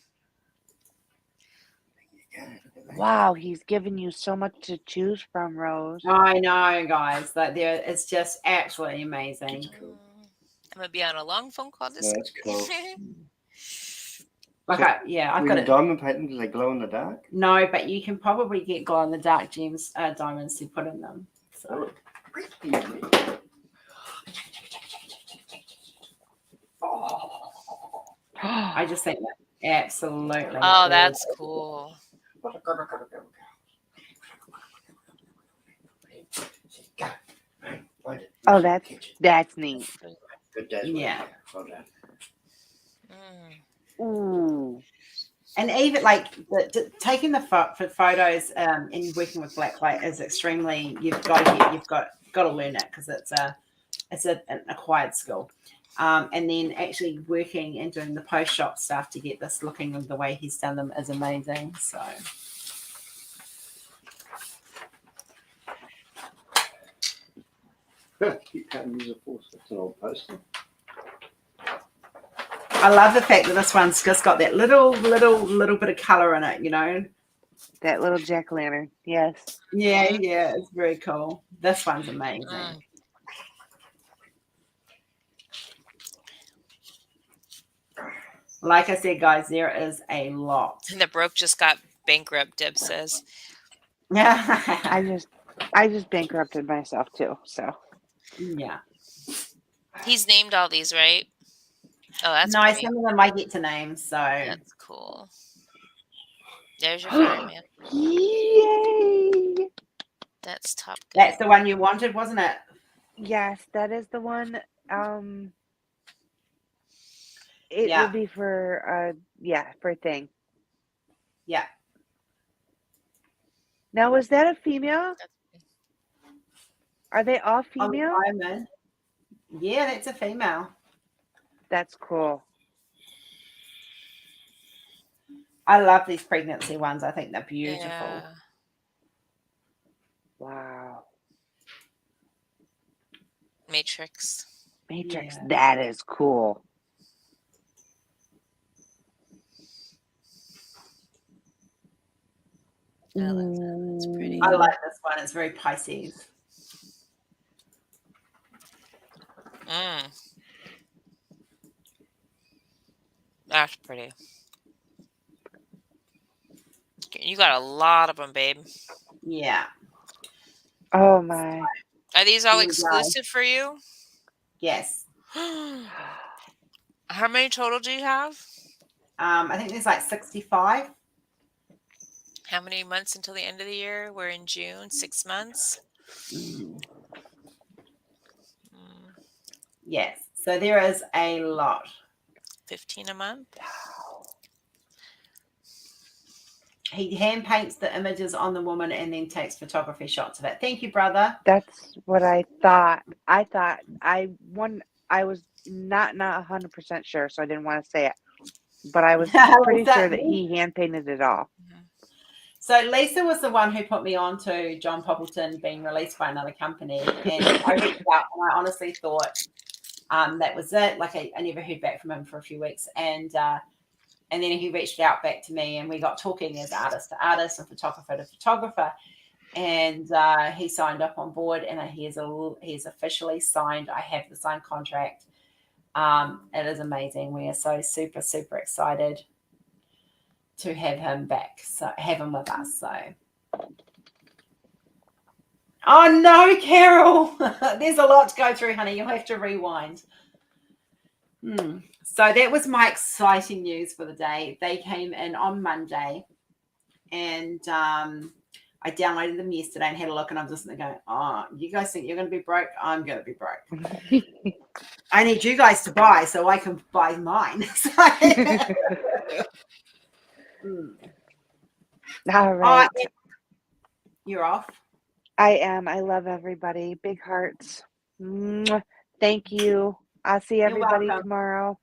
Wow, he's given you so much to choose from, Rose. I know, guys. Like it's just absolutely amazing. Cool. I'm gonna be on a long phone call this. Yeah, that's cool. Like, So, I've When got you it. diamond painting, do they glow in the dark? No, but you can probably get glow in the dark gems, diamonds to put in them. So. I just think that absolutely. Oh, that's cool. Oh, that's neat. Good day's work. Yeah. Well done. Mm. Ooh. And even like taking the photos and working with blacklight is extremely. You've got to learn it because it's an acquired skill. And then actually working and doing the post shop stuff to get this looking the way he's done them is amazing. So. You can't use a force. That's an old poster. I love the fact that this one's just got that little bit of color in it, you know. That little jack-o'-lantern. Yes. Yeah, it's very cool. This one's amazing. Mm. Like I said, guys, there is a lot. And the broke just got bankrupt, Deb says. Yeah. I just bankrupted myself too, so. Yeah. He's named all these, right? Oh, that's No, pretty. some of them I get to name, so That's cool. There's your fireman. Yay! That's top good. that's the one you wanted, wasn't it? Yes, that is the one. It Yeah. will be for for a thing. Yeah. Now, is that a female? Are they all On the female? diamond. Yeah, that's a female. That's cool. I love these pregnancy ones. I think they're beautiful. Yeah. Wow. Matrix. Matrix, Yeah. that is cool. Oh, that's pretty. I like this one. It's very Pisces. Mm. That's pretty. You got a lot of them, babe. Yeah. Oh my. Are these all You exclusive for you? Yes. How many total do you have? I think there's like 65. How many months until the end of the year? We're in June. 6 months. Mm. Mm. Yes. So there is a lot. 15 a month. He hand paints the images on the woman and then takes photography shots of it. Thank you, brother. That's what I thought. I was not 100% sure, so I didn't want to say it. But I was pretty sure that he hand painted it all. So Lisa was the one who put me on to John Poppleton being released by another company. And I reached out and I honestly thought that was it. Like I never heard back from him for a few weeks. And then he reached out back to me and we got talking as artist to artist and photographer to photographer. And he signed up on board and he's officially signed. I have the signed contract. It is amazing. We are so super, super excited. to have him back, so have him with us. So, oh no, Carol, there's a lot to go through, honey. You'll have to rewind. So that was my exciting news for the day. They came in on Monday, and I downloaded them yesterday and had a look, and I'm just going, oh, you guys think you're going to be broke? I'm going to be broke. I need you guys to buy so I can buy mine. All right. You're off. I am. I love everybody. Big hearts. Mwah. Thank you. I'll see everybody tomorrow.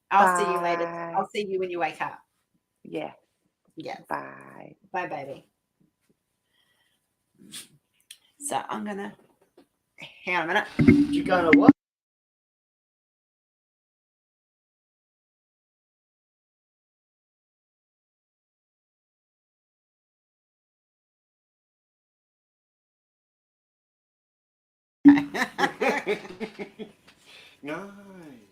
I'll see you later. I'll see you when you wake up. Yeah. Yeah. Bye. Bye, baby. So I'm going to hang on a minute. You going to what? No,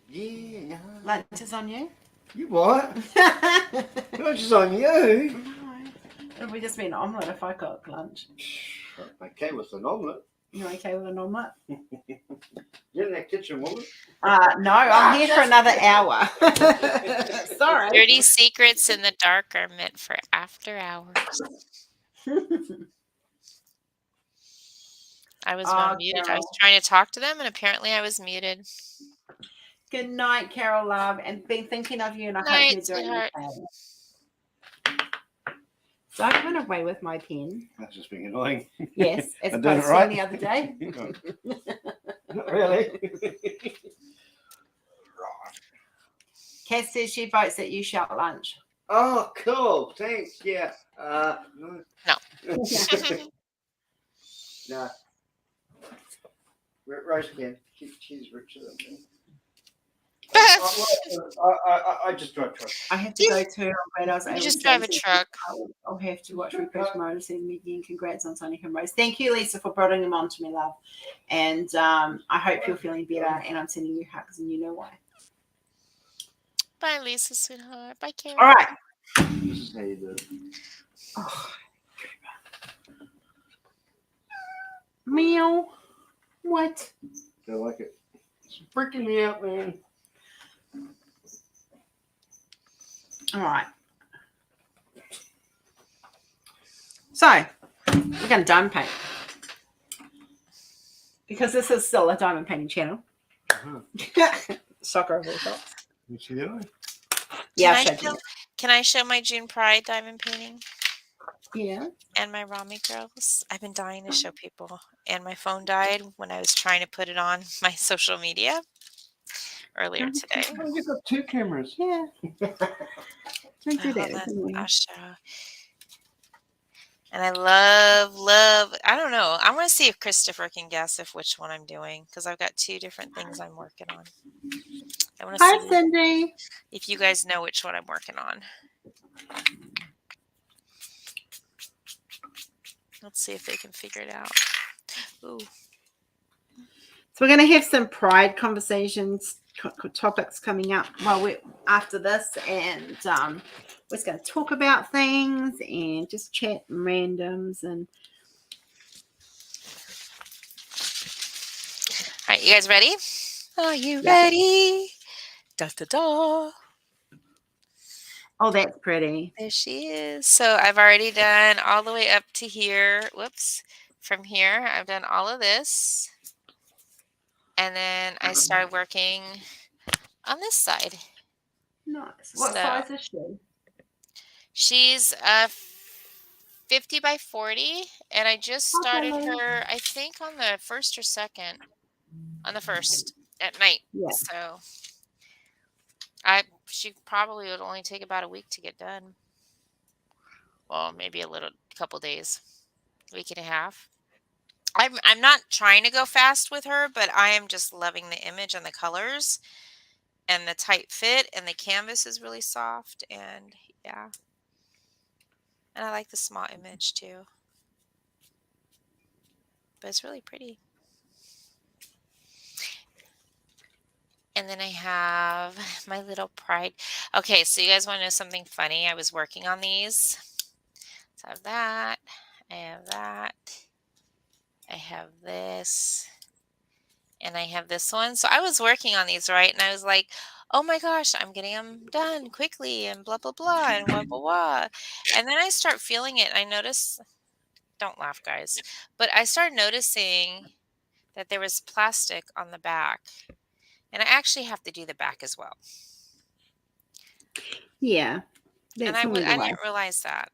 yeah, no. Lunch is on you. You what? Lunch is on you. No. It'll just be an omelette if I cook lunch. Okay with an omelette. You okay with an omelette? You in that kitchen, woman? No, I'm here for another hour. Sorry. Dirty secrets in the dark are meant for after hours. I was muted. I was trying to talk to them, and apparently I was muted. Good night, Carol, love, and been thinking of you, and I hope you're doing okay. Don't run away with my pen. That's just being annoying. Yes, as I did it opposed to right. the other day. Not really. Cass says she votes that you shout lunch. Oh, cool. Thanks. Yeah. No. No. Rose again. She's richer than me. I just drive truck. I have to go to Barbados. You just drive a truck. I'll have to watch Refresh Mode and me again. Congrats on Sonic and Rose. Thank you, Lisa, for putting them on to me, love. And I hope you're feeling better. And I'm sending you hugs, and you know why. Bye, Lisa, sweetheart. Bye, Karen. All right. This is how you do it. Oh. Meow. What? I like it. It's freaking me out, man. All right. So, we're going to diamond paint. Because this is still a diamond painting channel. Soccer of all sorts. What you doing? Yeah, can I show my June Pride diamond painting? Yeah. And my Rami girls? I've been dying to show people. And my phone died when I was trying to put it on my social media earlier today. Oh, you've got two cameras. Yeah. Don't do that. I'll show. And I love, I don't know. I want to see if Christopher can guess which one I'm doing, because I've got two different things I'm working on. I want to Hi, see Cindy. if you guys know which one I'm working on. Let's see if they can figure it out. Ooh. So we're going to have some pride conversations, topics coming up after this, and we're just going to talk about things and just chat randoms. And all right, you guys ready? Are you ready? Da da da. Oh, that's pretty. There she is. So I've already done all the way up to here. Whoops. From here, I've done all of this. And then I started working on this side. Nice. What size is she? She's 50 by 40. And I just started her, I think, on the first or second. On the first at night. Yeah. So she probably would only take about a week to get done. Well, maybe a couple days, week and a half. I'm not trying to go fast with her, but I am just loving the image and the colors and the tight fit, and the canvas is really soft, and yeah. And I like the small image too. But it's really pretty. And then I have my little pride. Okay, so you guys want to know something funny? I was working on these. So I have that. I have that. I have this. And I have this one. So I was working on these, right? And I was like, oh my gosh, I'm getting them done quickly and blah, blah, blah, and blah, blah, blah. And then I start feeling it. I notice, don't laugh, guys, but I started noticing that there was plastic on the back. And I actually have to do the back as well. Yeah, And that's normally the I way. didn't realize that.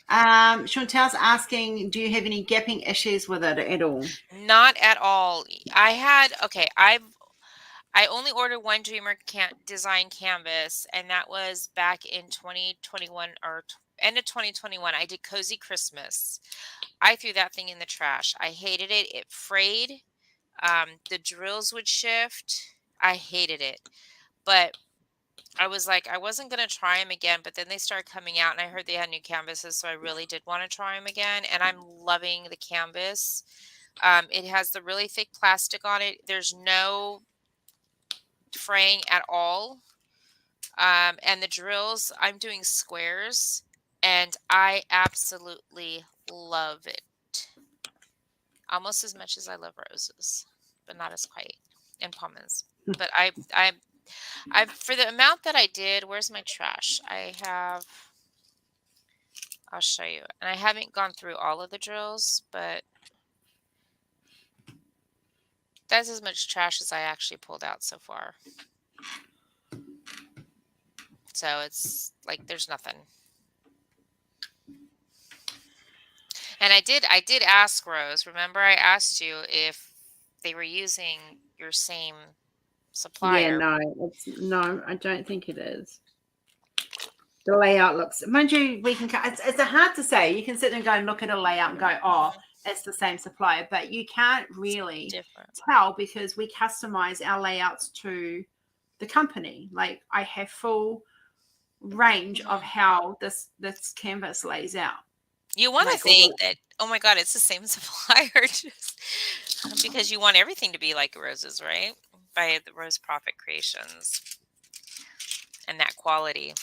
Chantel's asking, do you have any gapping issues with it at all? Not at all. I only ordered one Dreamer design canvas, and that was back in 2021 or end of 2021. I did Cozy Christmas. I threw that thing in the trash. I hated it. It frayed. The drills would shift. I hated it. But I was like, I wasn't going to try them again, but then they started coming out and I heard they had new canvases. So I really did want to try them again. And I'm loving the canvas. It has the really thick plastic on it. There's no fraying at all. And the drills, I'm doing squares and I absolutely love it. Almost as much as I love roses, but not as quite, and pomons. But I for the amount that I did, where's my trash? I'll show you. And I haven't gone through all of the drills, but that's as much trash as I actually pulled out so far. So it's like there's nothing. And I did ask Rose. Remember I asked you if they were using your same supplier. Yeah, no, I don't think it is. The layout looks, mind you, it's hard to say. You can sit there and go and look at a layout and go, oh, it's the same supplier, but you can't really tell because we customize our layouts to the company. Like I have full range of how this canvas lays out. You want to think that, oh my God, it's the same supplier just because you want everything to be like Rose's, right? By the Rose Proffitt Creations and that quality.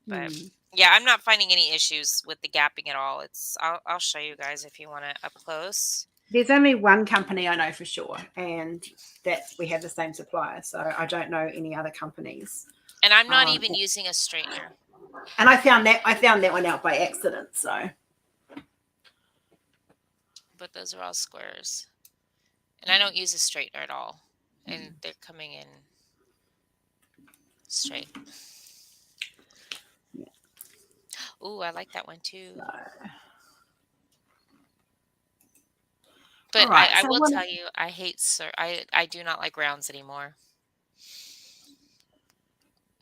But yeah, I'm not finding any issues with the gapping at all. I'll show you guys if you want it up close. There's only one company I know for sure, and that we have the same supplier. So I don't know any other companies. And I'm not even using a straightener. And I found that one out by accident. So. But those are all squares. And I don't use a straightener at all. And they're coming in straight. Yeah. Ooh, I like that one too. But right, I will tell you, I hate I do not like rounds anymore.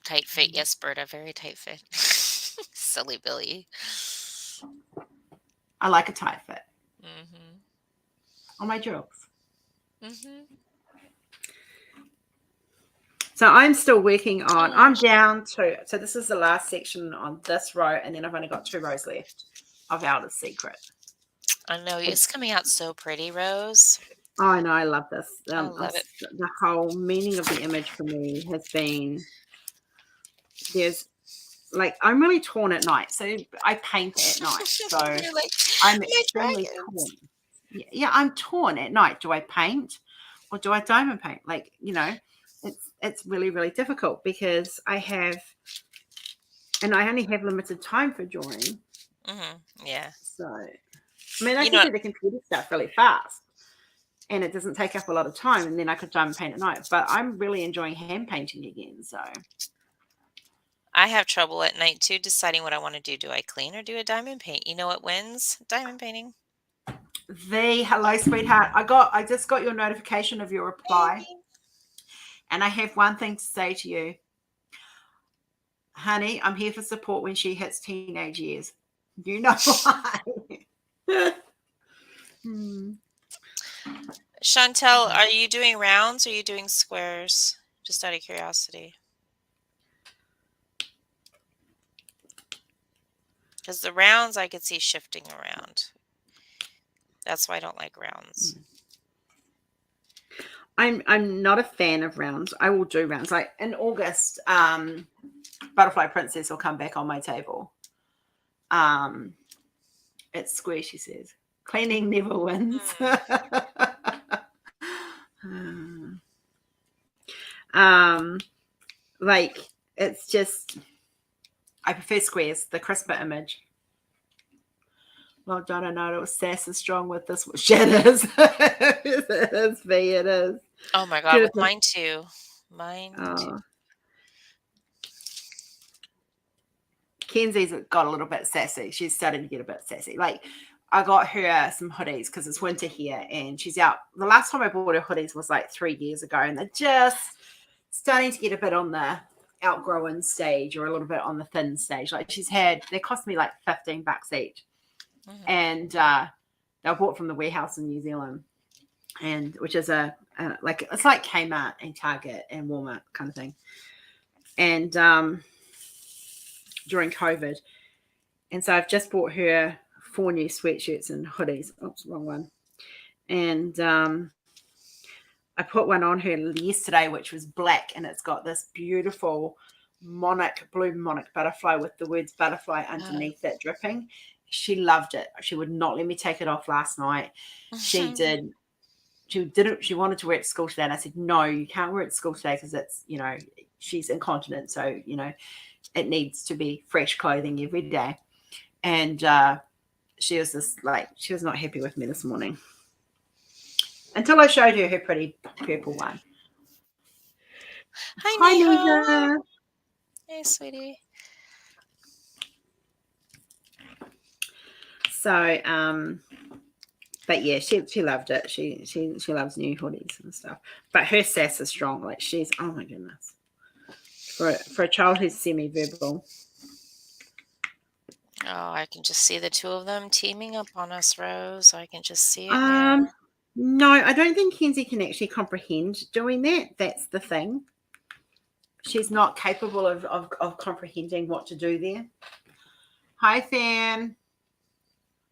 Tight fit, yes, Berta, very tight fit. Silly Billy. I like a tight fit. Mm-hmm. On my jokes. Mm-hmm. So I'm still working on, I'm down to, so this is the last section on this row, and then I've only got 2 rows left of Outer Secret. I know, it's coming out so pretty, Rose. I know, I love this. I love it. The whole meaning of the image for me has been, I'm really torn at night. So I paint at night. So I'm extremely torn. Yeah, I'm torn at night. Do I paint or do I diamond paint? It's really, really difficult because I only have limited time for drawing. Mm-hmm. Yeah. So, I mean, I can do the computer stuff really fast and it doesn't take up a lot of time, and then I could diamond paint at night, but I'm really enjoying hand painting again. So I have trouble at night too, deciding what I want to do. Do I clean or do a diamond paint? You know what wins? Diamond painting. Hello, sweetheart. I just got your notification of your reply. And I have one thing to say to you. Honey, I'm here for support when she hits teenage years. You know why. Chantel, are you doing rounds or are you doing squares? Just out of curiosity. Because the rounds I could see shifting around. That's why I don't like rounds. I'm not a fan of rounds. I will do rounds. Like in August, Butterfly Princess will come back on my table. It's square, she says. Cleaning never wins. Like it's just, I prefer squares, the crisper image. Well done, I know Sass is strong with this. Shit is. It is, V, it is. Oh my God, with mine too. Mine too. Oh. Kenzie's got a little bit sassy. She's starting to get a bit sassy. Like, I got her some hoodies because it's winter here and she's out. The last time I bought her hoodies was like 3 years ago, and they're just starting to get a bit on the outgrowing stage or a little bit on the thin stage. Like, they cost me like $15 each. And they were bought from the warehouse in New Zealand, and which is like, it's like Kmart and Target and Walmart kind of thing. And during COVID, and so I've just bought her 4 new sweatshirts and hoodies. Oops, wrong one. And I put one on her yesterday, which was black, and it's got this beautiful blue monarch butterfly with the words butterfly underneath it dripping. She loved it. She would not let me take it off last night. She did. She wanted to wear it to school today, and I said, no, you can't wear it to school today because it's, she's incontinent, so it needs to be fresh clothing every day. And she was she was not happy with me this morning until I showed her pretty purple one. Hi, Nita. Hey, sweetie. So, but yeah, she loved it. She loves new hoodies and stuff. But her sass is strong. Like, she's, oh my goodness, for a child who's semi-verbal. Oh, I can just see the two of them teaming up on us, Rose. I can just see it now. No, I don't think Kenzie can actually comprehend doing that. That's the thing. She's not capable of comprehending what to do there. Hi, Sam.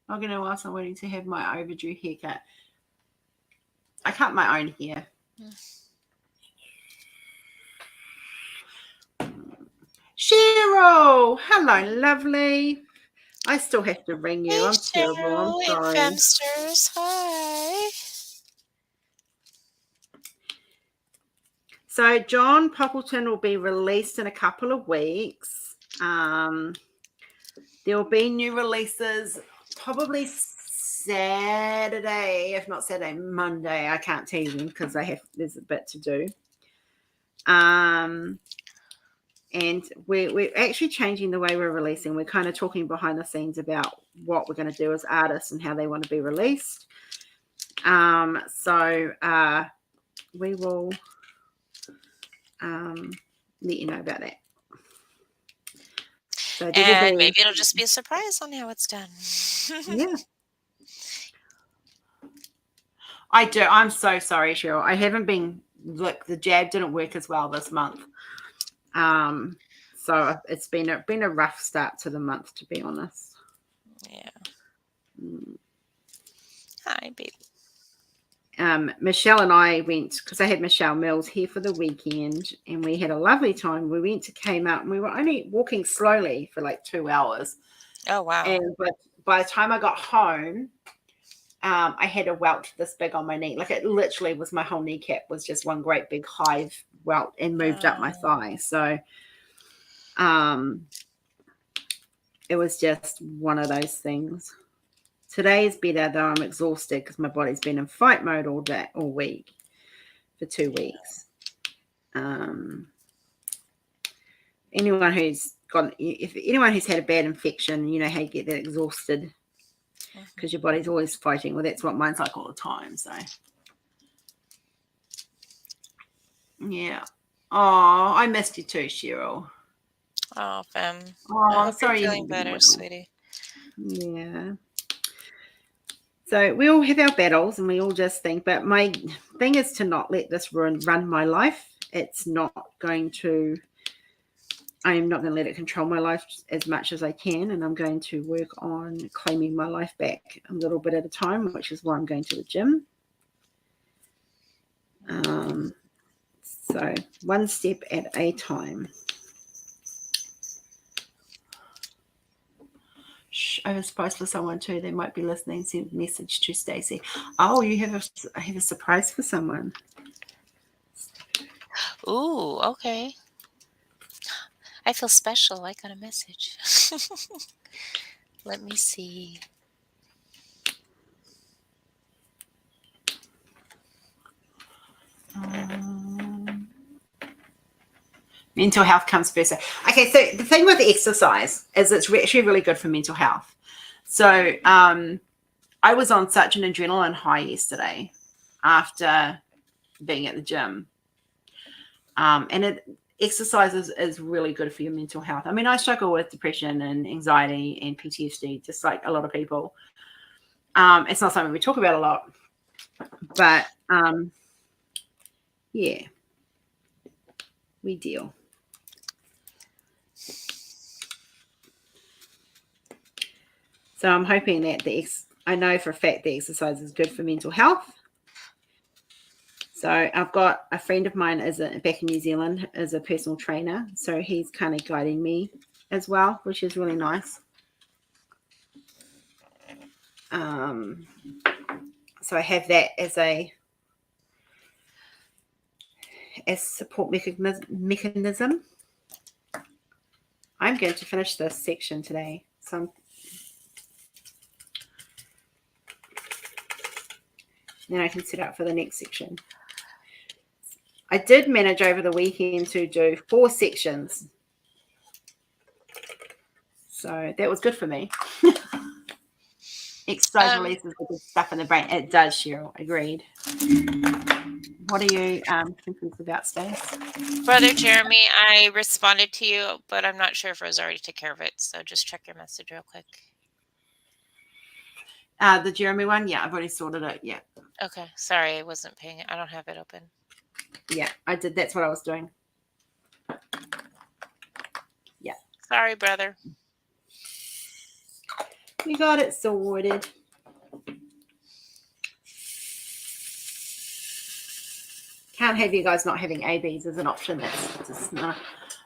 I'm going to ask, I'm waiting to have my overdue haircut. I cut my own hair. Cheryl, hello, lovely. I still have to ring you. Hey, I'm terrible. I'm sorry. Femsters. Hi. So John Poppleton will be released in a couple of weeks. There will be new releases probably Saturday, if not Saturday, Monday. I can't tell you because there's a bit to do. And we're actually changing the way we're releasing. We're kind of talking behind the scenes about what we're going to do as artists and how they want to be released. So we will let you know about that. So and maybe it'll just be a surprise on how it's done. Yeah. I do. I'm so sorry, Cheryl. I haven't been, look, the jab didn't work as well this month. So it's been a rough start to the month, to be honest. Yeah. Hi, baby. Michelle and I went, because I had Michelle Mills here for the weekend, and we had a lovely time. We went to Kmart, and we were only walking slowly for like 2 hours. Oh, wow. And by the time I got home, I had a welt this big on my knee. Like, it literally was, my whole kneecap was just one great big hive welt and moved up my thigh. So it was just one of those things. Today's better, though I'm exhausted because my body's been in fight mode all week for 2 weeks. Anyone who's had a bad infection, you know how you get that exhausted because your body's always fighting. Well, that's what mine's like all the time. So, yeah. Oh, I missed you too, Cheryl. Oh, Fem. Oh, I'm sorry. Feeling better, sweetie. Yeah. So we all have our battles and we all just think, but my thing is to not let this run my life. It's not going to, I'm not going to let it control my life as much as I can. And I'm going to work on claiming my life back a little bit at a time, which is why I'm going to the gym. So one step at a time. Shh, I was surprised for someone too. They might be listening. Send a message to Stacey. Oh, I have a surprise for someone. Ooh, okay. I feel special. I got a message. Let me see. Mental health comes first. Okay, so the thing with exercise is it's actually really good for mental health. So I was on such an adrenaline high yesterday after being at the gym. And exercise is really good for your mental health. I mean, I struggle with depression and anxiety and PTSD, just like a lot of people. It's not something we talk about a lot, but yeah, we deal. So I'm hoping that I know for a fact the exercise is good for mental health. So I've got a friend of mine back in New Zealand is a personal trainer. So he's kind of guiding me as well, which is really nice. So I have that as support mechanism. I'm going to finish this section today. So then I can set up for the next section. I did manage over the weekend to do 4 sections. So that was good for me. Exercise releases the good stuff in the brain. It does, Cheryl. Agreed. What are you confused about, Stace? Brother Jeremy, I responded to you, but I'm not sure if Rose already took care of it. So just check your message real quick. The Jeremy one? Yeah, I've already sorted it. Yeah. Okay. Sorry, I wasn't paying it. I don't have it open. Yeah, I did. That's what I was doing. Yeah. Sorry, brother. We got it sorted. Can't have you guys not having ABs as an option. That's just not.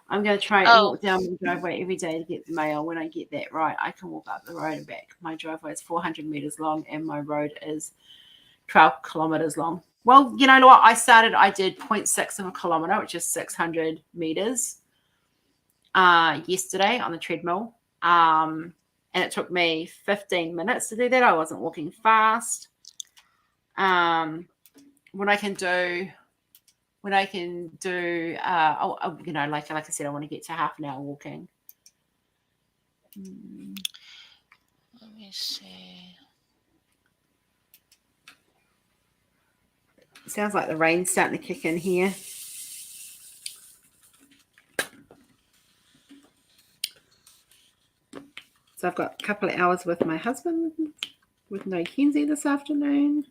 I'm going to try and walk down my driveway every day to get the mail. When I get that right, I can walk up the road and back. My driveway is 400 meters long and my road is 12 kilometers long. Well, you know what? I did 0.6 of a kilometer, which is 600 meters yesterday on the treadmill. And it took me 15 minutes to do that. I wasn't walking fast. When I can do, like I said, I want to get to half an hour walking. Let me see. Sounds like the rain's starting to kick in here. So I've got a couple of hours with my husband with no Kenzie this afternoon.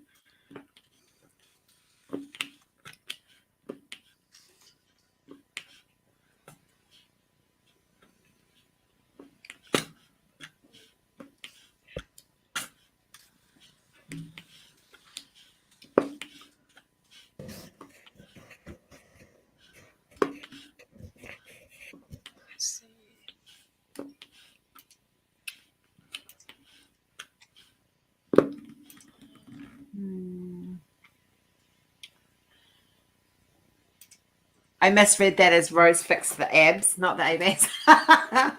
I misread that as Rose fixed the abs, not the ABs. Oh,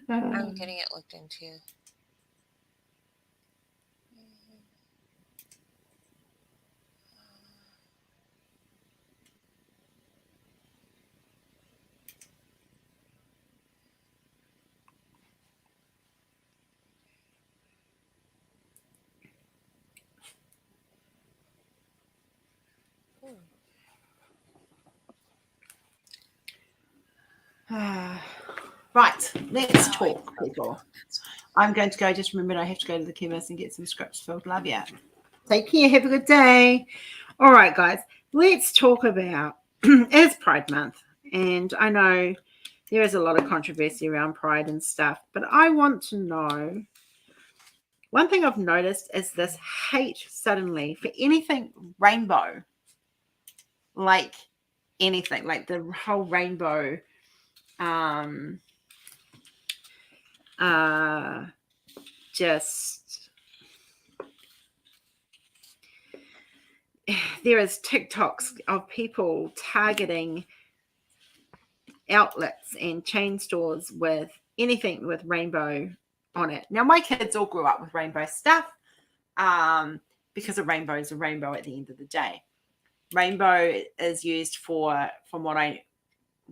I'm getting it looked into. Right, let's talk, people. I'm going to go. Just remembered I have to go to the chemist and get some scripts filled. Love you. Take care. Have a good day. All right, guys. Let's talk about it's Pride Month. And I know there is a lot of controversy around Pride and stuff. But I want to know one thing I've noticed is this hate suddenly for anything rainbow, like anything, like the whole rainbow, just there is TikToks of people targeting outlets and chain stores with anything with rainbow on it. Now, my kids all grew up with rainbow stuff because a rainbow is a rainbow at the end of the day. Rainbow is used for, from what I'm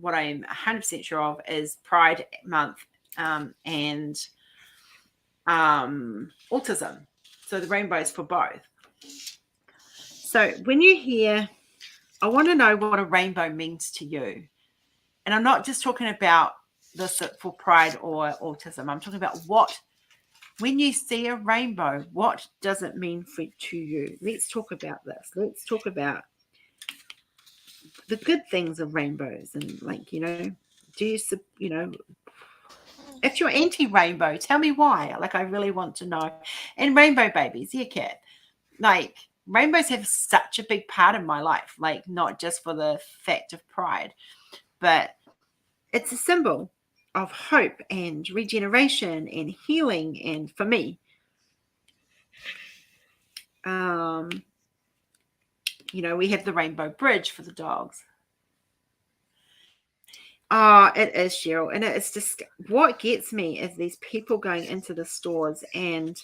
100% sure of, is Pride Month and autism. So the rainbow is for both. So when you hear, I want to know what a rainbow means to you. And I'm not just talking about this for pride or autism. I'm talking about when you see a rainbow, what does it mean to you? Let's talk about this. Let's talk about the good things of rainbows. And like, do you, if you're anti-rainbow, tell me why. Like, I really want to know. And rainbow babies, yeah, Kat. Like, rainbows have such a big part in my life. Like, not just for the fact of pride, but it's a symbol of hope and regeneration and healing. And for me, we have the rainbow bridge for the dogs. Oh, it is, Cheryl. And it's just, what gets me is these people going into the stores and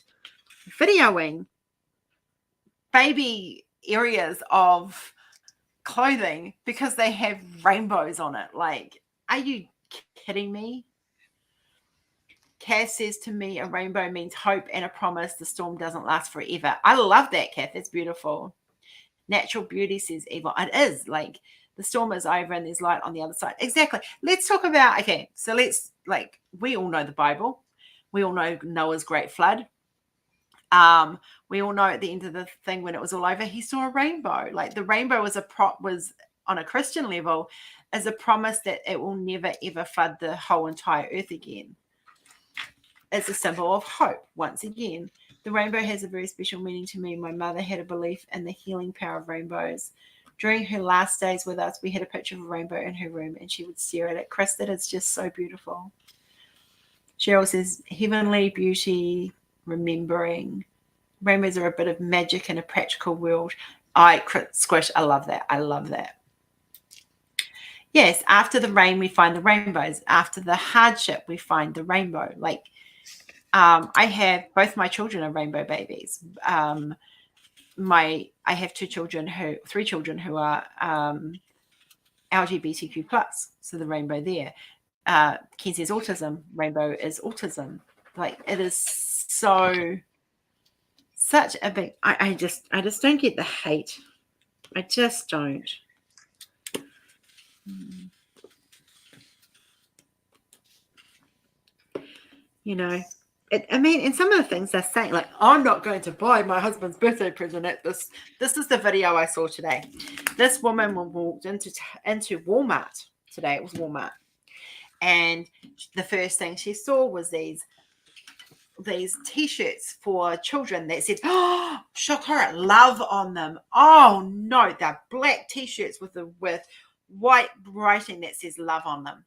videoing baby areas of clothing because they have rainbows on it. Like, are you kidding me? Kath says to me, a rainbow means hope and a promise the storm doesn't last forever. I love that, Kath. That's beautiful. Natural beauty says evil. It is. Like, the storm is over and there's light on the other side. Exactly. Let's talk about, okay, so we all know the Bible. We all know Noah's great flood. We all know at the end of the thing, when it was all over, he saw a rainbow. Like, the rainbow was on a Christian level, as a promise that it will never, ever flood the whole entire earth again. It's a symbol of hope. Once again, the rainbow has a very special meaning to me. My mother had a belief in the healing power of rainbows. During her last days with us, we had a picture of a rainbow in her room, and she would stare at it. Chris, that is just so beautiful. Cheryl says, heavenly beauty, remembering. Rainbows are a bit of magic in a practical world. Squish, I love that. I love that. Yes, after the rain, we find the rainbows. After the hardship, we find the rainbow. Like, I have both my children are rainbow babies. I have three children who are LGBTQ plus. So the rainbow there. Kenzie's autism, rainbow is autism. Like, it is such a big. I just don't get the hate. I just don't. And some of the things they're saying, like, I'm not going to buy my husband's birthday present at this. This is the video I saw today. This woman walked into Walmart today. It was Walmart. And the first thing she saw was these T-shirts for children that said, oh, chocolate love on them. Oh, no, they're black T-shirts with white writing that says love on them,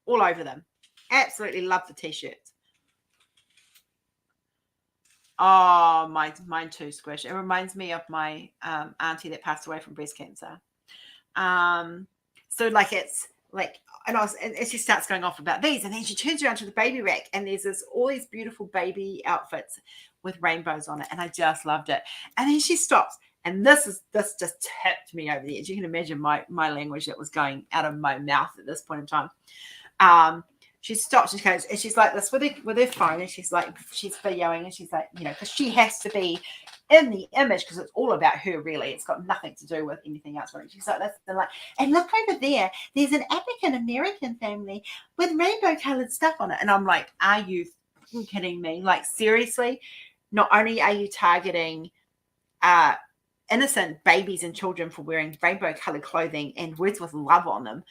all over them. Absolutely love the T-shirts. Oh, mine too, Squish. It reminds me of my auntie that passed away from breast cancer. So like, it's like, and she starts going off about these, and then she turns around to the baby rack, and there's all these beautiful baby outfits with rainbows on it, and I just loved it. And then she stops, and this just tipped me over the edge. You can imagine my language that was going out of my mouth at this point in time. She stops, she goes, and she's like this with her phone, and she's videoing, and she's like, because she has to be in the image because it's all about her, really. It's got nothing to do with anything else. She's like this, and look over there, there's an African American family with rainbow colored stuff on it. And I'm like, are you kidding me? Like, seriously? Not only are you targeting innocent babies and children for wearing rainbow colored clothing and words with love on them,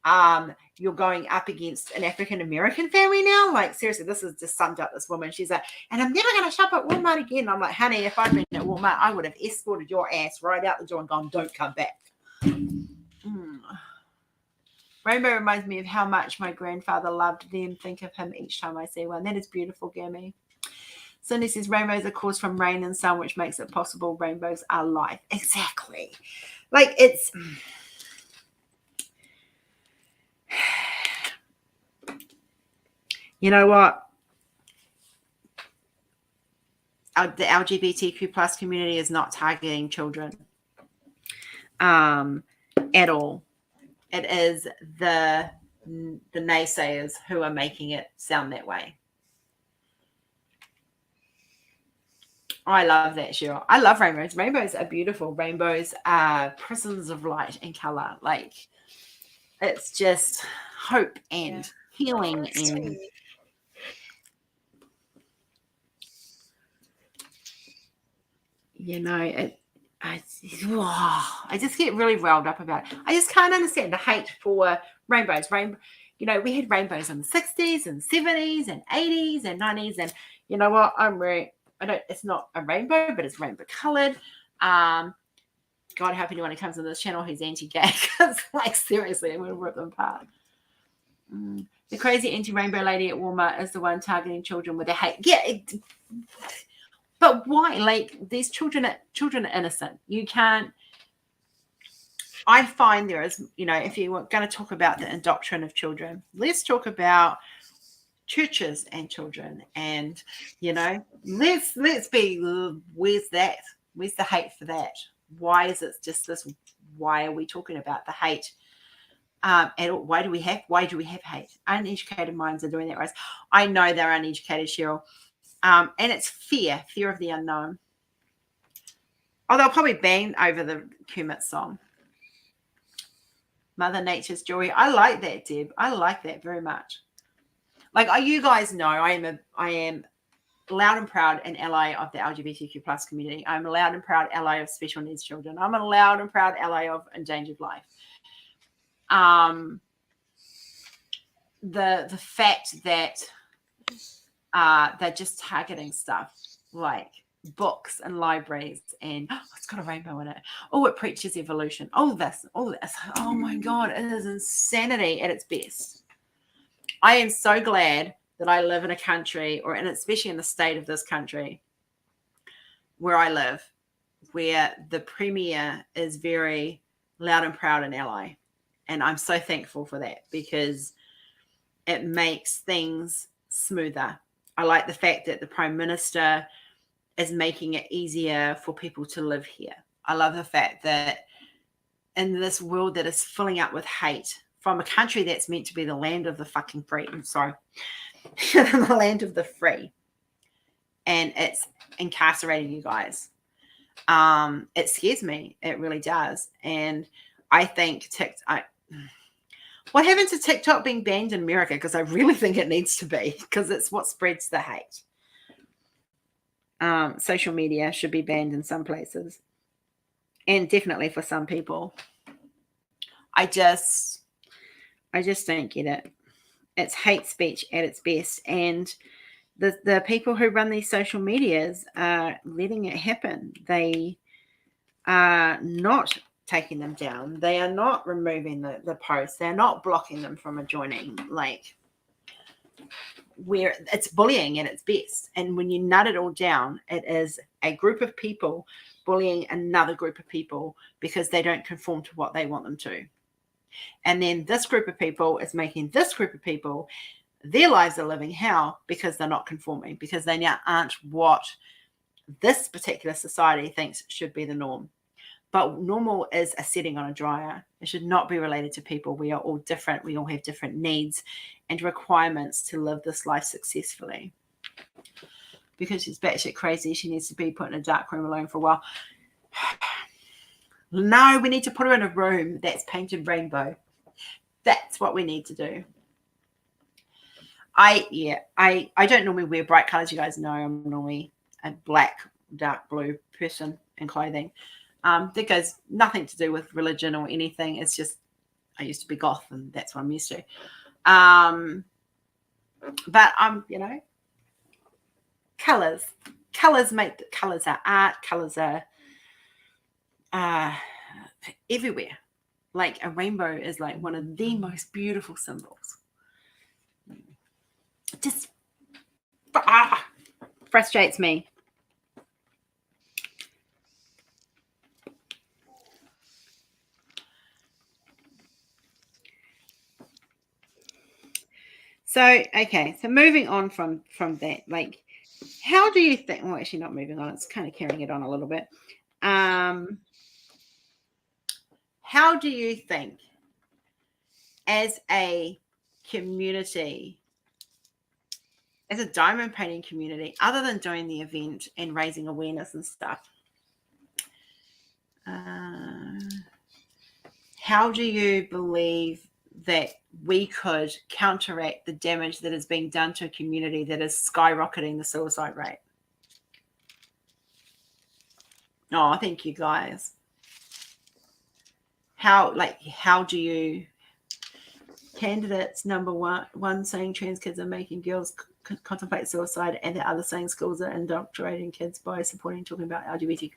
You're going up against an African-American family now. Like, seriously, this is just summed up this woman. She's like, and I'm never going to shop at Walmart again. I'm like, honey, if I'd been at Walmart, I would have escorted your ass right out the door and gone, don't come back. Rainbow reminds me of how much my grandfather loved them. Think of him each time I see one. That is beautiful, Gummy. Cindy says, rainbows are caused from rain and sun, which makes it possible. Rainbows are life. Exactly. Like, it's... You know what? The LGBTQ plus community is not targeting children at all. It is the naysayers who are making it sound that way. I love that, Cheryl. I love rainbows. Rainbows are beautiful. Rainbows are prisms of light and color. Like, it's just hope and healing and you know, I just get really riled up about it. I just can't understand the hate for rainbows. You know, we had rainbows in the 60s and 70s and 80s and 90s. And you know what? It's not a rainbow, but it's rainbow colored. God help anyone who comes on this channel who's anti-gay. Because, like, seriously, I'm going to rip them apart. The crazy anti-rainbow lady at Walmart is the one targeting children with a hate. Yeah, but why? Like, these children are innocent. You can't. I find there is, you know, if you were going to talk about the indoctrination of children, let's talk about churches and children. And, you know, let's be, where's that? Where's the hate for that? Why is it just this? Why are we talking about the hate? And why do we have hate? Uneducated minds are doing that, right? I know they're uneducated, Cheryl. And it's fear of the unknown. Oh, they'll probably bang over the Kermit song. Mother Nature's joy. I like that, Deb. I like that very much. Like, you guys know, I am loud and proud an ally of the LGBTQ plus community. I'm a loud and proud ally of special needs children. I'm a loud and proud ally of endangered life. The fact that they're just targeting stuff like books and libraries and it's got a rainbow in it. Oh, it preaches evolution. Oh, this. Oh my God, it is insanity at its best. I am so glad that I live in a country, and especially in the state of this country where I live, where the premier is very loud and proud an ally. And I'm so thankful for that because it makes things smoother. I like the fact that the Prime Minister is making it easier for people to live here. I love the fact that in this world that is filling up with hate from a country that's meant to be the land of the fucking free, the land of the free, and it's incarcerating you guys. It scares me. It really does. And I think what happened to TikTok being banned in America? Because I really think it needs to be, because it's what spreads the hate. Social media should be banned in some places, and definitely for some people. I just don't get it. It's hate speech at its best, and the people who run these social medias are letting it happen. They are not taking them down. They are not removing the posts. They're not blocking them from adjoining. Like, where it's bullying at its best. And when you nut it all down, it is a group of people bullying another group of people because they don't conform to what they want them to. And then this group of people is making this group of people, their lives are living hell because they're not conforming, because they now aren't what this particular society thinks should be the norm. But normal is a setting on a dryer. It should not be related to people. We are all different. We all have different needs and requirements to live this life successfully. Because she's batshit crazy, she needs to be put in a dark room alone for a while. No, we need to put her in a room that's painted rainbow. That's what we need to do. I don't normally wear bright colors. You guys know I'm normally a black, dark blue person in clothing. That goes nothing to do with religion or anything. It's just I used to be goth, and that's what I'm used to. But I'm, colors are art. Colors are everywhere. Like a rainbow is like one of the most beautiful symbols. It just frustrates me. So, okay, so moving on from that, like, how do you think, well, actually not moving on, it's kind of carrying it on a little bit. How do you think as a community, as a diamond painting community, other than doing the event and raising awareness and stuff, how do you believe that we could counteract the damage that is being done to a community that is skyrocketing the suicide rate? Oh, thank you guys. How do you, candidates number one saying trans kids are making girls contemplate suicide, and the other saying schools are indoctrinating kids by supporting, talking about LGBT.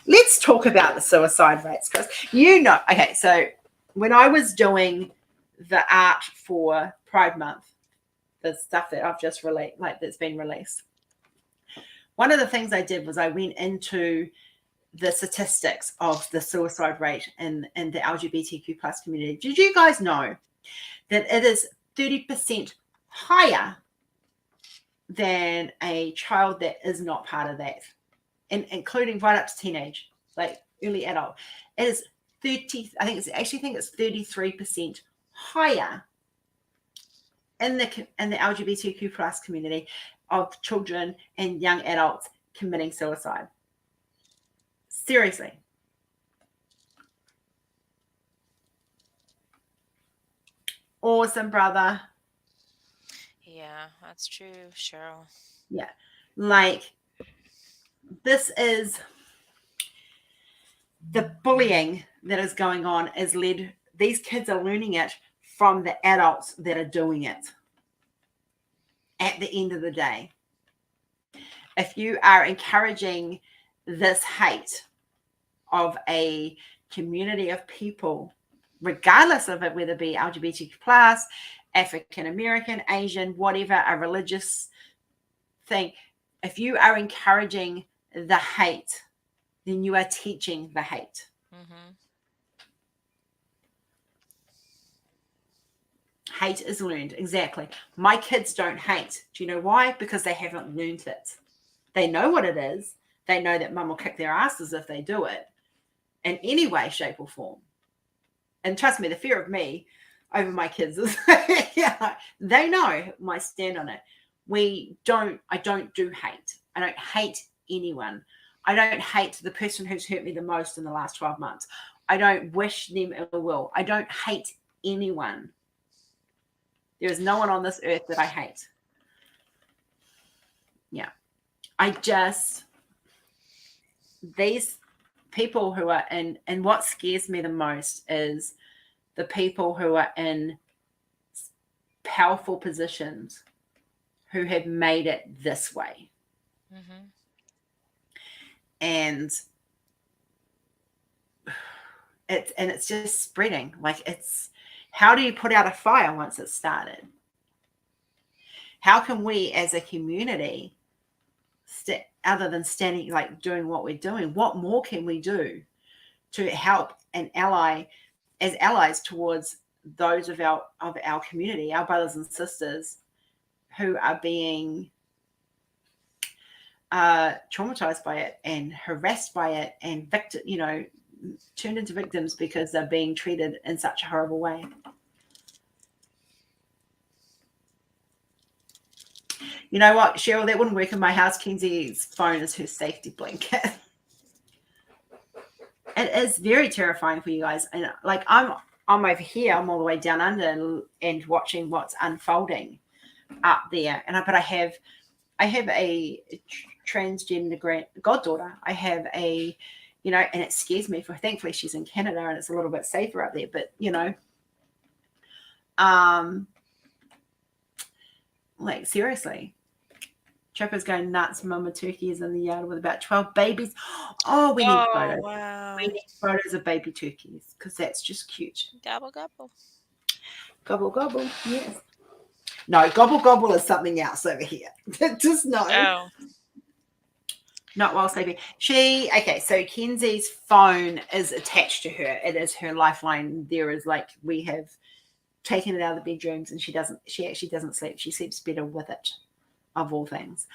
Let's talk about the suicide rates, because okay, so when I was doing the art for Pride Month, the stuff that I've just released, like that's been released, one of the things I did was I went into the statistics of the suicide rate in the LGBTQ plus community. Did you guys know that it is 30% higher than a child that is not part of that, and including right up to teenage, like early adult? It is 33% higher in the LGBTQ plus community of children and young adults committing suicide. Seriously. Awesome, brother. Yeah, that's true, Cheryl. Yeah. Like, this is the bullying that is going on is led, these kids are learning it from the adults that are doing it. At the end of the day, if you are encouraging this hate of a community of people, regardless of it, whether it be LGBTQ plus, African American, Asian, whatever, a religious thing, if you are encouraging the hate, then you are teaching the hate. Mm-hmm. Hate is learned. Exactly. My kids don't hate. Do you know why? Because they haven't learned it. They know what it is. They know that mum will kick their asses if they do it in any way, shape, or form. And trust me, the fear of me over my kids is, yeah, they know my stand on it. I don't do hate. I don't hate anyone. I don't hate the person who's hurt me the most in the last 12 months. I don't wish them ill will. I don't hate anyone. There is no one on this earth that I hate. Yeah. These people who are in, and what scares me the most is the people who are in powerful positions who have made it this way. Mm-hmm. And it's just spreading. Like, it's, how do you put out a fire once it's started? How can we as a community, other than standing, like doing what we're doing, what more can we do to help and ally as allies towards those of our community, our brothers and sisters who are being traumatized by it and harassed by it and turned into victims because they're being treated in such a horrible way. You know what, Cheryl, that wouldn't work in my house. Kenzie's phone is her safety blanket. It is very terrifying for you guys. And like, I'm over here, I'm all the way down under and watching what's unfolding up there. But I have a transgender goddaughter. I have and it scares me, for thankfully she's in Canada and it's a little bit safer up there. But Like, seriously. Chopper's going nuts. Mama Turkey is in the yard with about 12 babies. Oh, we need photos. Wow. We need photos of baby turkeys because that's just cute. Gobble, gobble. Gobble, gobble. Yes. No, gobble, gobble is something else over here. Just no. Oh. Not while sleeping. Okay, so Kenzie's phone is attached to her. It is her lifeline. There is like, we have taken it out of the bedrooms and she actually doesn't sleep. She sleeps better with it, of all things.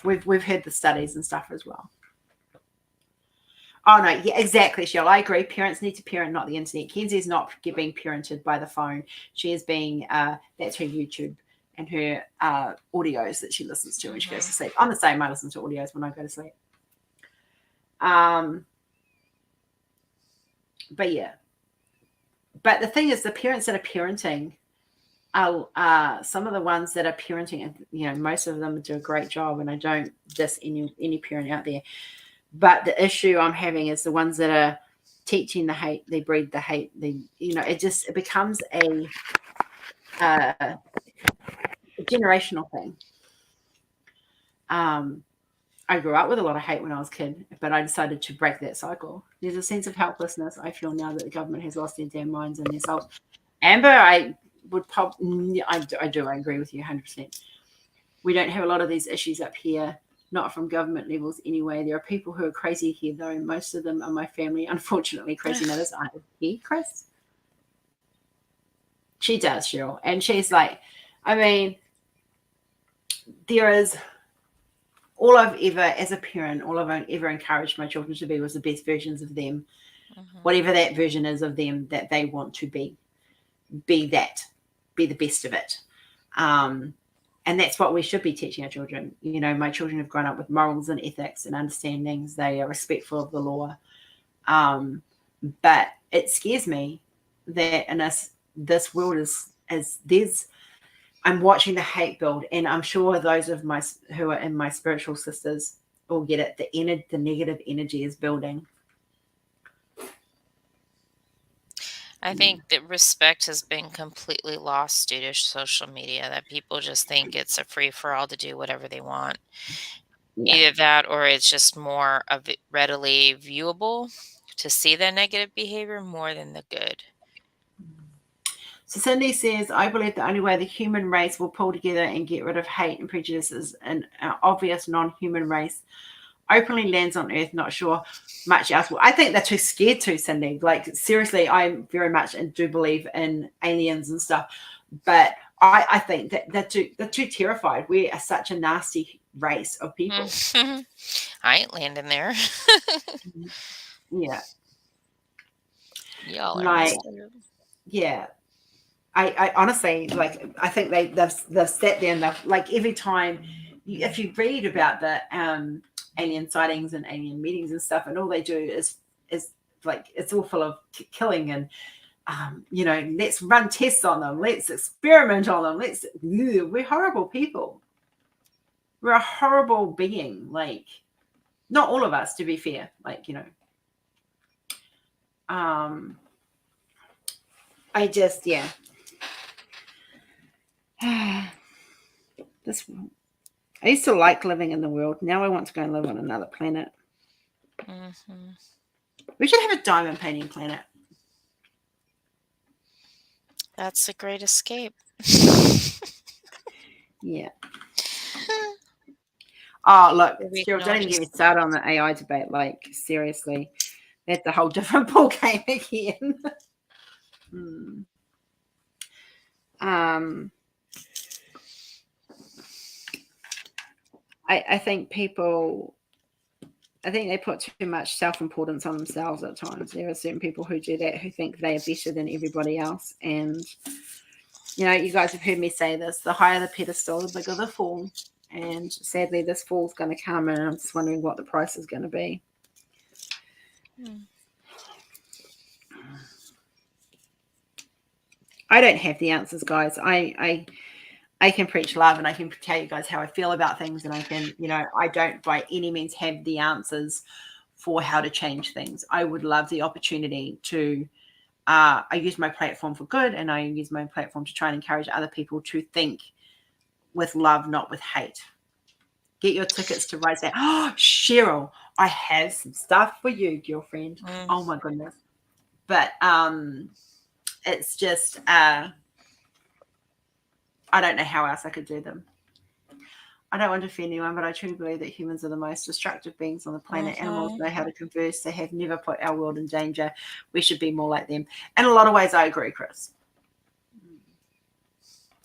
We've heard the studies and stuff as well. Oh no, yeah, exactly, Cheryl. I agree. Parents need to parent, not the internet. Kenzie's not being parented by the phone. She is being that's her YouTube and her audios that she listens to when she goes to sleep. I'm the same. I listen to audios when I go to sleep. But yeah. But the thing is, the parents that are parenting are some of the ones that are parenting, and you know, most of them do a great job, and I don't diss any parent out there. But the issue I'm having is the ones that are teaching the hate, they breed the hate. It becomes a generational thing. I grew up with a lot of hate when I was a kid, but I decided to break that cycle. There's a sense of helplessness I feel now that the government has lost their damn minds and their souls. Amber, I agree with you 100%. We don't have a lot of these issues up here, not from government levels anyway. There are people who are crazy here, though. Most of them are my family. Unfortunately, crazy mothers aren't here, Chris. She does, Cheryl. And she's like, I mean, there is... all I've ever, as a parent, all I've ever encouraged my children to be was the best versions of them, whatever that version is of them that they want to be the best of it. And that's what we should be teaching our children. You know, my children have grown up with morals and ethics and understandings. They are respectful of the law. But it scares me that in this world I'm watching the hate build, and I'm sure those of who are in my spiritual sisters will get it. The negative energy is building. I think that respect has been completely lost due to social media, that people just think it's a free-for-all to do whatever they want. Yeah. Either that or it's just more of it readily viewable to see the negative behavior more than the good. So Cindy says, I believe the only way the human race will pull together and get rid of hate and prejudice is an obvious non-human race openly lands on Earth. Not sure much else. I think they're too scared to, Cindy. Like, seriously, I very much and do believe in aliens and stuff. But I think that they're too terrified. We are such a nasty race of people. I ain't landing there. Yeah. Y'all are like, yeah. I honestly, like, I think they've sat there and they've, like, every time, if you read about the alien sightings and alien meetings and stuff, and all they do is like, it's all full of killing and, let's run tests on them. Let's experiment on them. We're horrible people. We're a horrible being. Like, not all of us, to be fair. Like, I just, yeah. I used to like living in the world. Now I want to go and live on another planet. We should have a diamond painting planet. That's a great escape. Yeah. Oh, look, Cheryl, don't even get me started on the AI debate. Like, seriously, that's a whole different ball game again. I think they put too much self-importance on themselves at times. There are certain people who do that, who think they are better than everybody else. And, you guys have heard me say this, the higher the pedestal, the bigger the fall. And sadly, this fall's going to come, and I'm just wondering what the price is going to be. I don't have the answers, guys. I can preach love, and I can tell you guys how I feel about things, and I can, I don't by any means have the answers for how to change things. I would love the opportunity to I use my platform for good, and I use my platform to try and encourage other people to think with love, not with hate. Get your tickets to Rise Day. Oh, Cheryl, I have some stuff for you, girlfriend. Oh my goodness. But it's just I don't know how else I could do them. I don't want to offend anyone, but I truly believe that humans are the most destructive beings on the planet. Animals know how to converse. They have never put our world in danger. We should be more like them. In a lot of ways, I agree, Chris.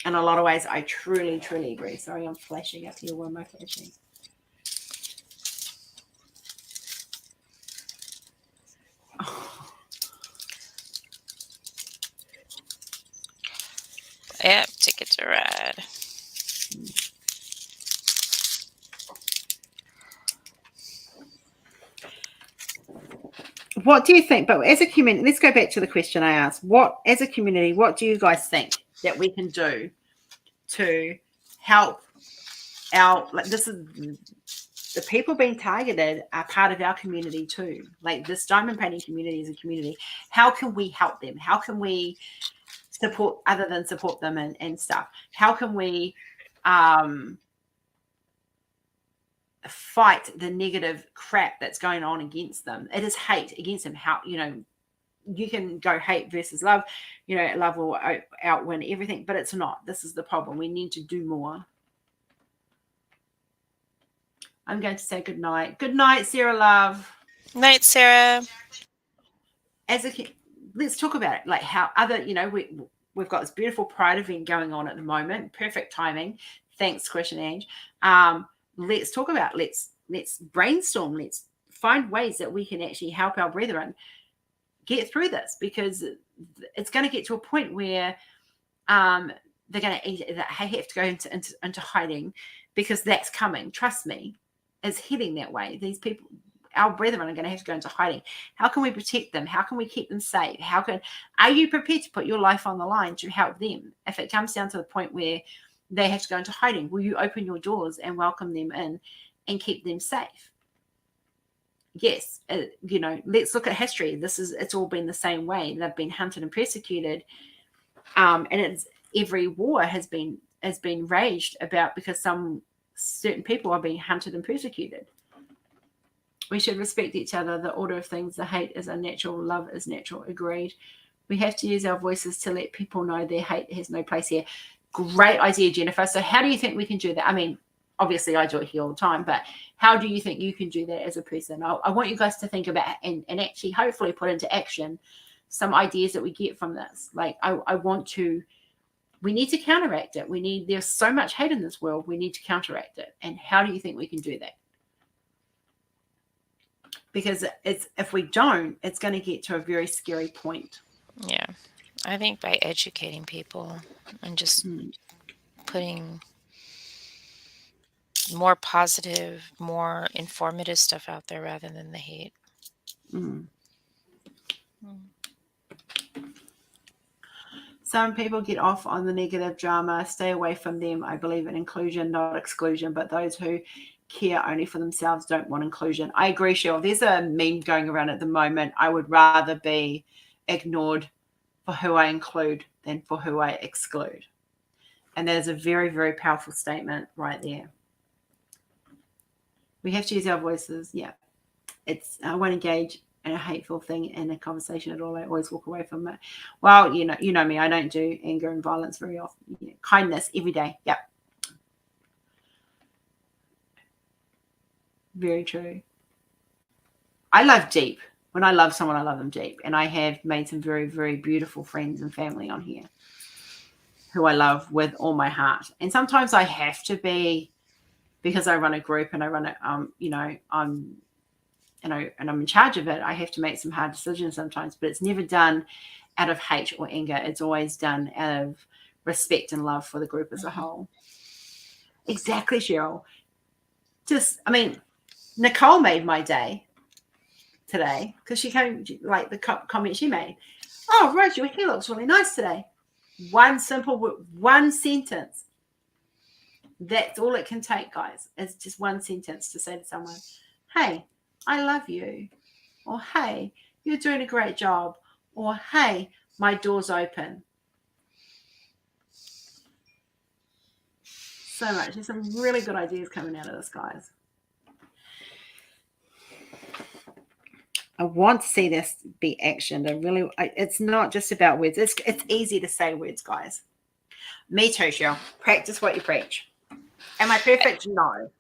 In a lot of ways, I truly, truly agree. Sorry, I'm flashing up here. Where am I flashing? Oh. Yep, Ticket to Ride. What do you think? But as a community, let's go back to the question I asked. As a community, what do you guys think that we can do to help our, like, this is the people being targeted are part of our community too. Like, this diamond painting community is a community. How can we help them? How can we support, other than support them and stuff? How can we fight the negative crap that's going on against them? It is hate against them. How, you can go hate versus love, love will outwin everything, but it's not. This is the problem. We need to do more. I'm going to say good night. Good night, Sarah love. Night, Sarah. Let's talk about it. Like, how other, we've got this beautiful Pride event going on at the moment. Perfect timing. Thanks, Chris and Ange. Let's talk about, let's brainstorm. Let's find ways that we can actually help our brethren get through this, because it's going to get to a point where they're going to have to go into hiding, because that's coming. Trust me, it's heading that way. These people, our brethren, are going to have to go into hiding. How can we protect them? How can we keep them safe? Are you prepared to put your life on the line to help them? If it comes down to the point where they have to go into hiding, will you open your doors and welcome them in and keep them safe? Yes, let's look at history. It's all been the same way. They've been hunted and persecuted, and every war has been raged about because some certain people are being hunted and persecuted. We should respect each other. The order of things, the hate is unnatural, love is natural. Agreed. We have to use our voices to let people know their hate has no place here. Great idea, Jennifer. So how do you think we can do that? I mean, obviously I do it here all the time, but how do you think you can do that as a person? I want you guys to think about and actually hopefully put into action some ideas that we get from this. Like, we need to counteract it. There's so much hate in this world. We need to counteract it. And how do you think we can do that? Because if we don't, it's going to get to a very scary point. Yeah. I think by educating people and just putting more positive, more informative stuff out there rather than the hate. Some people get off on the negative drama. Stay away from them. I believe in inclusion, not exclusion, but those who care only for themselves don't want inclusion. I agree, Cheryl. There's a meme going around at the moment. I would rather be ignored for who I include than for who I exclude. And that is a very, very powerful statement right there. We have to use our voices. Yeah. I won't engage in a hateful thing in a conversation at all. I always walk away from it. Well, you know me. I don't do anger and violence very often. Kindness every day. Yep. Very true. I love deep. When I love someone, I love them deep. And I have made some very, very beautiful friends and family on here who I love with all my heart. And sometimes I have to be, because I run a group and I run it, I'm in charge of it. I have to make some hard decisions sometimes, but it's never done out of hate or anger. It's always done out of respect and love for the group as a whole. Exactly, Cheryl. Nicole made my day today because she came, like the comment she made. Oh, Rose, your hair looks really nice today. One sentence. That's all it can take, guys. It's just one sentence to say to someone, hey, I love you. Or, hey, you're doing a great job. or hey, my door's open. So much. There's some really good ideas coming out of this, guys. I want to see this be actioned. It's not just about words. It's easy to say words, guys. Me too, Cheryl. Practice what you preach. Am I perfect? No.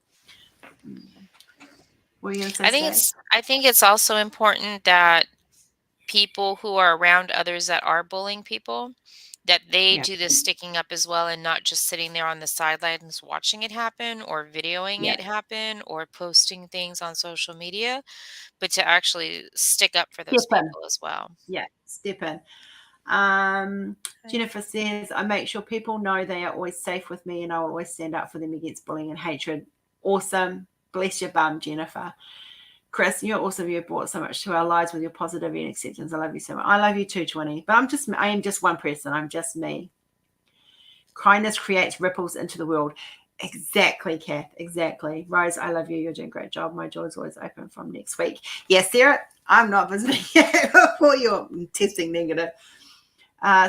What are you going to say? I think it's also important that people who are around others that are bullying people, that they do the sticking up as well, and not just sitting there on the sidelines watching it happen or videoing it happen or posting things on social media, but to actually stick up for those people as well. Yeah, step in. Jennifer says, I make sure people know they are always safe with me and I will always stand up for them against bullying and hatred. Awesome. Bless your bum, Jennifer. Chris, you're awesome. You brought so much to our lives with your positivity and acceptance. I love you so much. I love you too, 20. But I am just one person. I'm just me. Kindness creates ripples into the world. Exactly, Kath. Exactly. Rose, I love you. You're doing a great job. My door is always open from next week. Yes, Sarah, I'm not visiting yet before you're testing negative.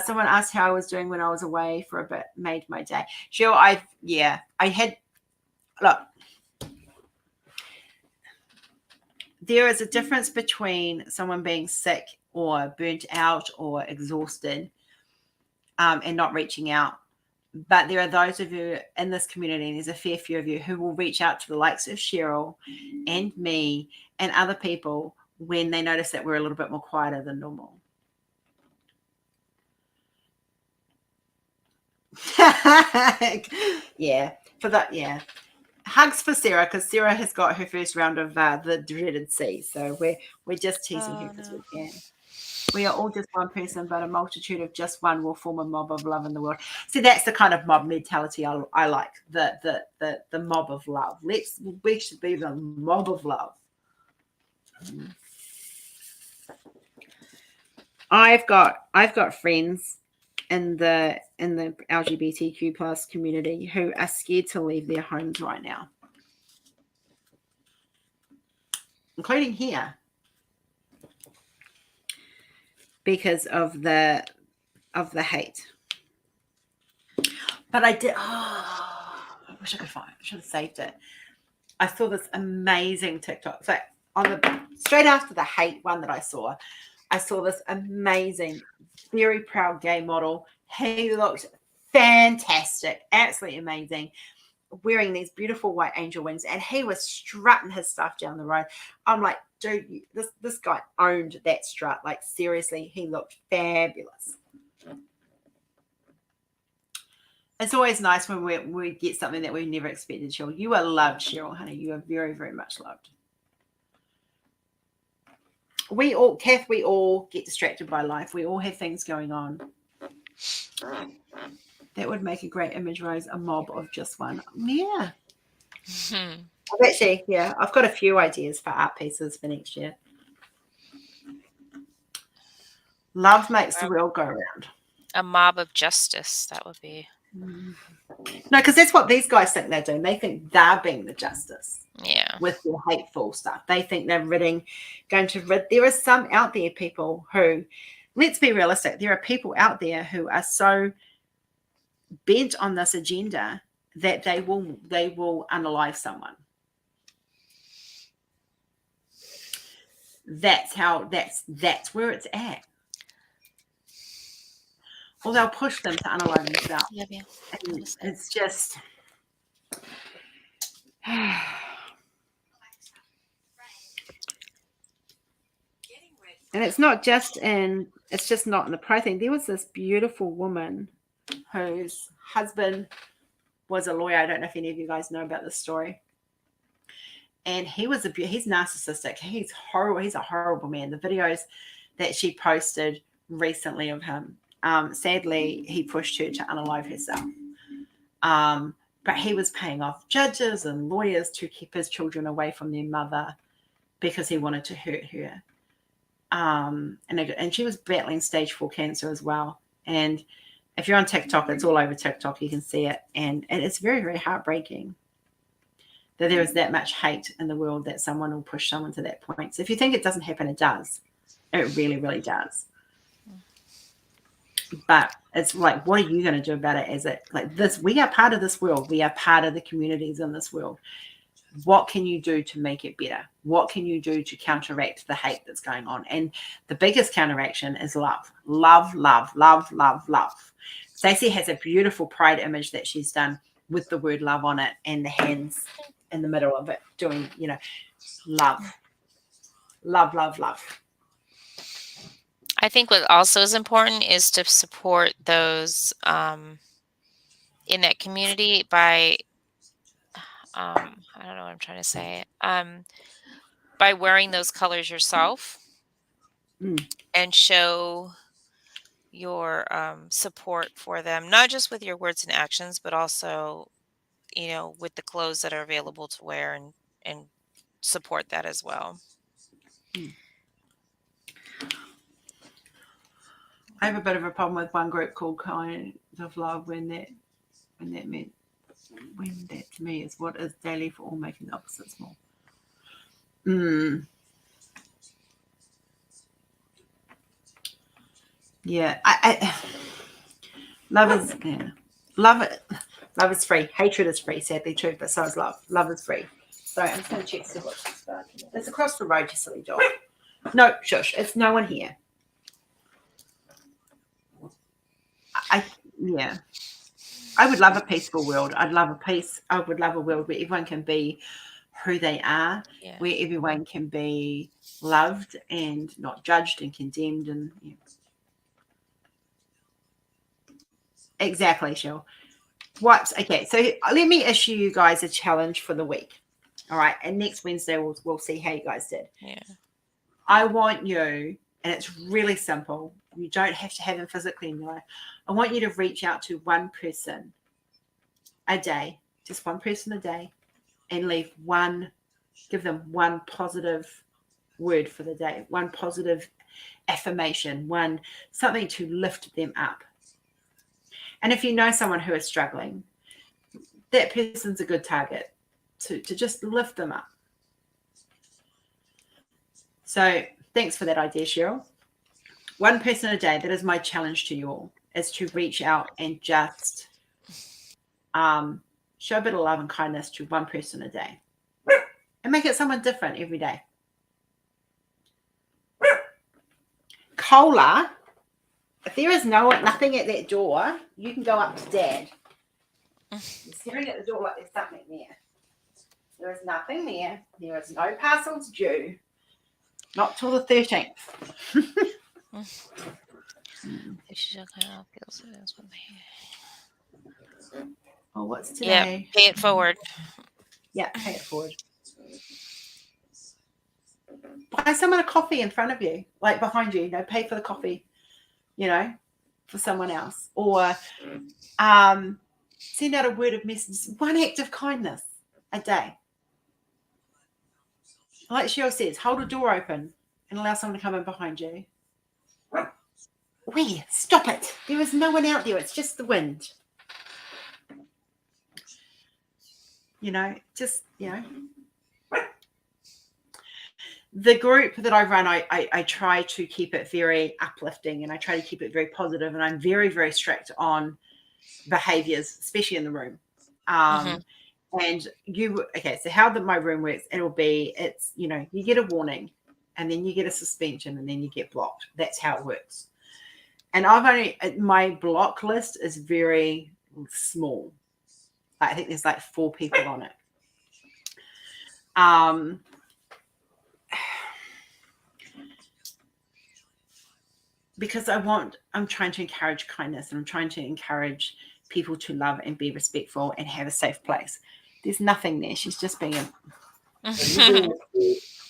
Someone asked how I was doing when I was away for a bit. Made my day. Sure, look, there is a difference between someone being sick or burnt out or exhausted and not reaching out. But there are those of you in this community, and there's a fair few of you who will reach out to the likes of Cheryl and me and other people when they notice that we're a little bit more quieter than normal. Hugs for Sarah, because Sarah has got her first round of the dreaded C. So we're just teasing her because we can. We are all just one person, but a multitude of just one will form a mob of love in the world. See, that's the kind of mob mentality I like. The mob of love. We should be the mob of love. I've got friends in the LGBTQ plus community who are scared to leave their homes right now, including here, because of the hate. But I did. I wish I could find it. I should have saved it. I saw this amazing TikTok. So straight after the hate one that I saw this amazing, very proud gay model. He looked fantastic, absolutely amazing, wearing these beautiful white angel wings, and he was strutting his stuff down the road. I'm like, dude, this guy owned that strut. Like, seriously, he looked fabulous. It's always nice when we get something that we never expected, Cheryl. You are loved, Cheryl, honey. You are very, very much loved. Kath, we all get distracted by life. We all have things going on. That would make a great image, Rose, a mob of just one. Yeah. I've got a few ideas for art pieces for next year. Love makes the world go around. A mob of justice, that would be. No, because that's what these guys think they're doing. They think they're being the justice. Yeah. With their hateful stuff. They think they're going to rid. There are some out there, people who, let's be realistic, there are people out there who are so bent on this agenda that they will unalive someone. That's where it's at. Or they'll push them to unalive themselves. Yeah. It's just and it's not just not in the pride thing. There was this beautiful woman whose husband was a lawyer. I don't know if any of you guys know about this story. And he's narcissistic. He's horrible. He's a horrible man. The videos that she posted recently of him, sadly, he pushed her to unalive herself. But he was paying off judges and lawyers to keep his children away from their mother because he wanted to hurt her. And she was battling stage 4 cancer as well. And if you're on TikTok, it's all over TikTok. You can see it. And it's very, very heartbreaking that there is that much hate in the world that someone will push someone to that point. So if you think it doesn't happen, it does. It really, really does. But it's like, what are you going to do about it? As it like this, we are part of this world. We are part of the communities in this world. What can you do to make it better? What can you do to counteract the hate that's going on? And the biggest counteraction is love. Love, love, love, love, love. Stacey has a beautiful pride image that she's done with the word love on it and the hands in the middle of it doing, love. Love, love, love. I think what also is important is to support those in that community by, I don't know what I'm trying to say, by wearing those colors yourself and show your support for them, not just with your words and actions, but also, with the clothes that are available to wear and support that as well. I have a bit of a problem with one group called Kind of Love when that to me is what is daily for all making the opposite small. Yeah, I love is love is free. Hatred is free, sadly true, but so is love. Love is free. So I'm just going to check see what she's got. It's across the road, you silly dog. No, shush, it's no one here. I would love a peaceful world. I would love a world where everyone can be who they are, where everyone can be loved and not judged and condemned. And exactly, Shell. Okay, so let me issue you guys a challenge for the week. All right, and next Wednesday we'll see how you guys did. Yeah. I want you, and it's really simple. You don't have to have them physically in your life. I want you to reach out to one person a day, just one person a day, and give them one positive word for the day, one positive affirmation, something to lift them up. And if you know someone who is struggling, that person's a good target to just lift them up. So thanks for that idea, Cheryl. One person a day, that is my challenge to you all, is to reach out and just show a bit of love and kindness to one person a day and make it someone different every day. Cola, if there is nothing at that door, you can go up to Dad. You're staring at the door like there's something there. There is nothing there. There is no parcels due. Not till the 13th. Oh, what's today? Yeah, pay it forward. Yeah, pay it forward. Buy someone a coffee in front of you, like behind you. Pay for the coffee, for someone else. Or send out a word of message. One act of kindness a day. Like Cheryl says, hold a door open and allow someone to come in behind you. Stop it. There is no one out there. It's just the wind. The group that I run, I try to keep it very uplifting and I try to keep it very positive, and I'm very, very strict on behaviors, especially in the room. And so how my room works, it's you get a warning and then you get a suspension and then you get blocked. That's how it works. And my block list is very small. I think there's like 4 people on it. Because I'm trying to encourage kindness and I'm trying to encourage people to love and be respectful and have a safe place. There's nothing there. She's just being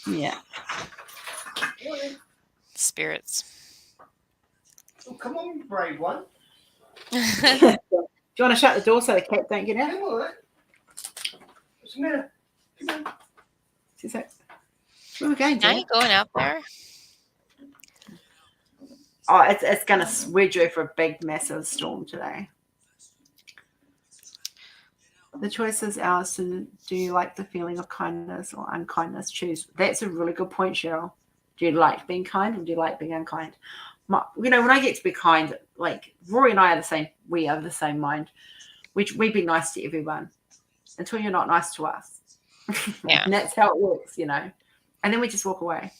yeah. Spirits. Oh, come on, you brave one. Do you want to shut the door so the cat don't get out? All right. What's the matter? Come on. She's like, where are we going, Now dear? you going up there? Oh, it's gonna we're due for a big, massive storm today. The choice is ours. Do you like the feeling of kindness or unkindness? Choose. That's a really good point, Cheryl. Do you like being kind or do you like being unkind? when I get to be kind, like Rory and I are the same. We are the same mind. We be nice to everyone until you're not nice to us. Yeah. And that's how it works, And then we just walk away.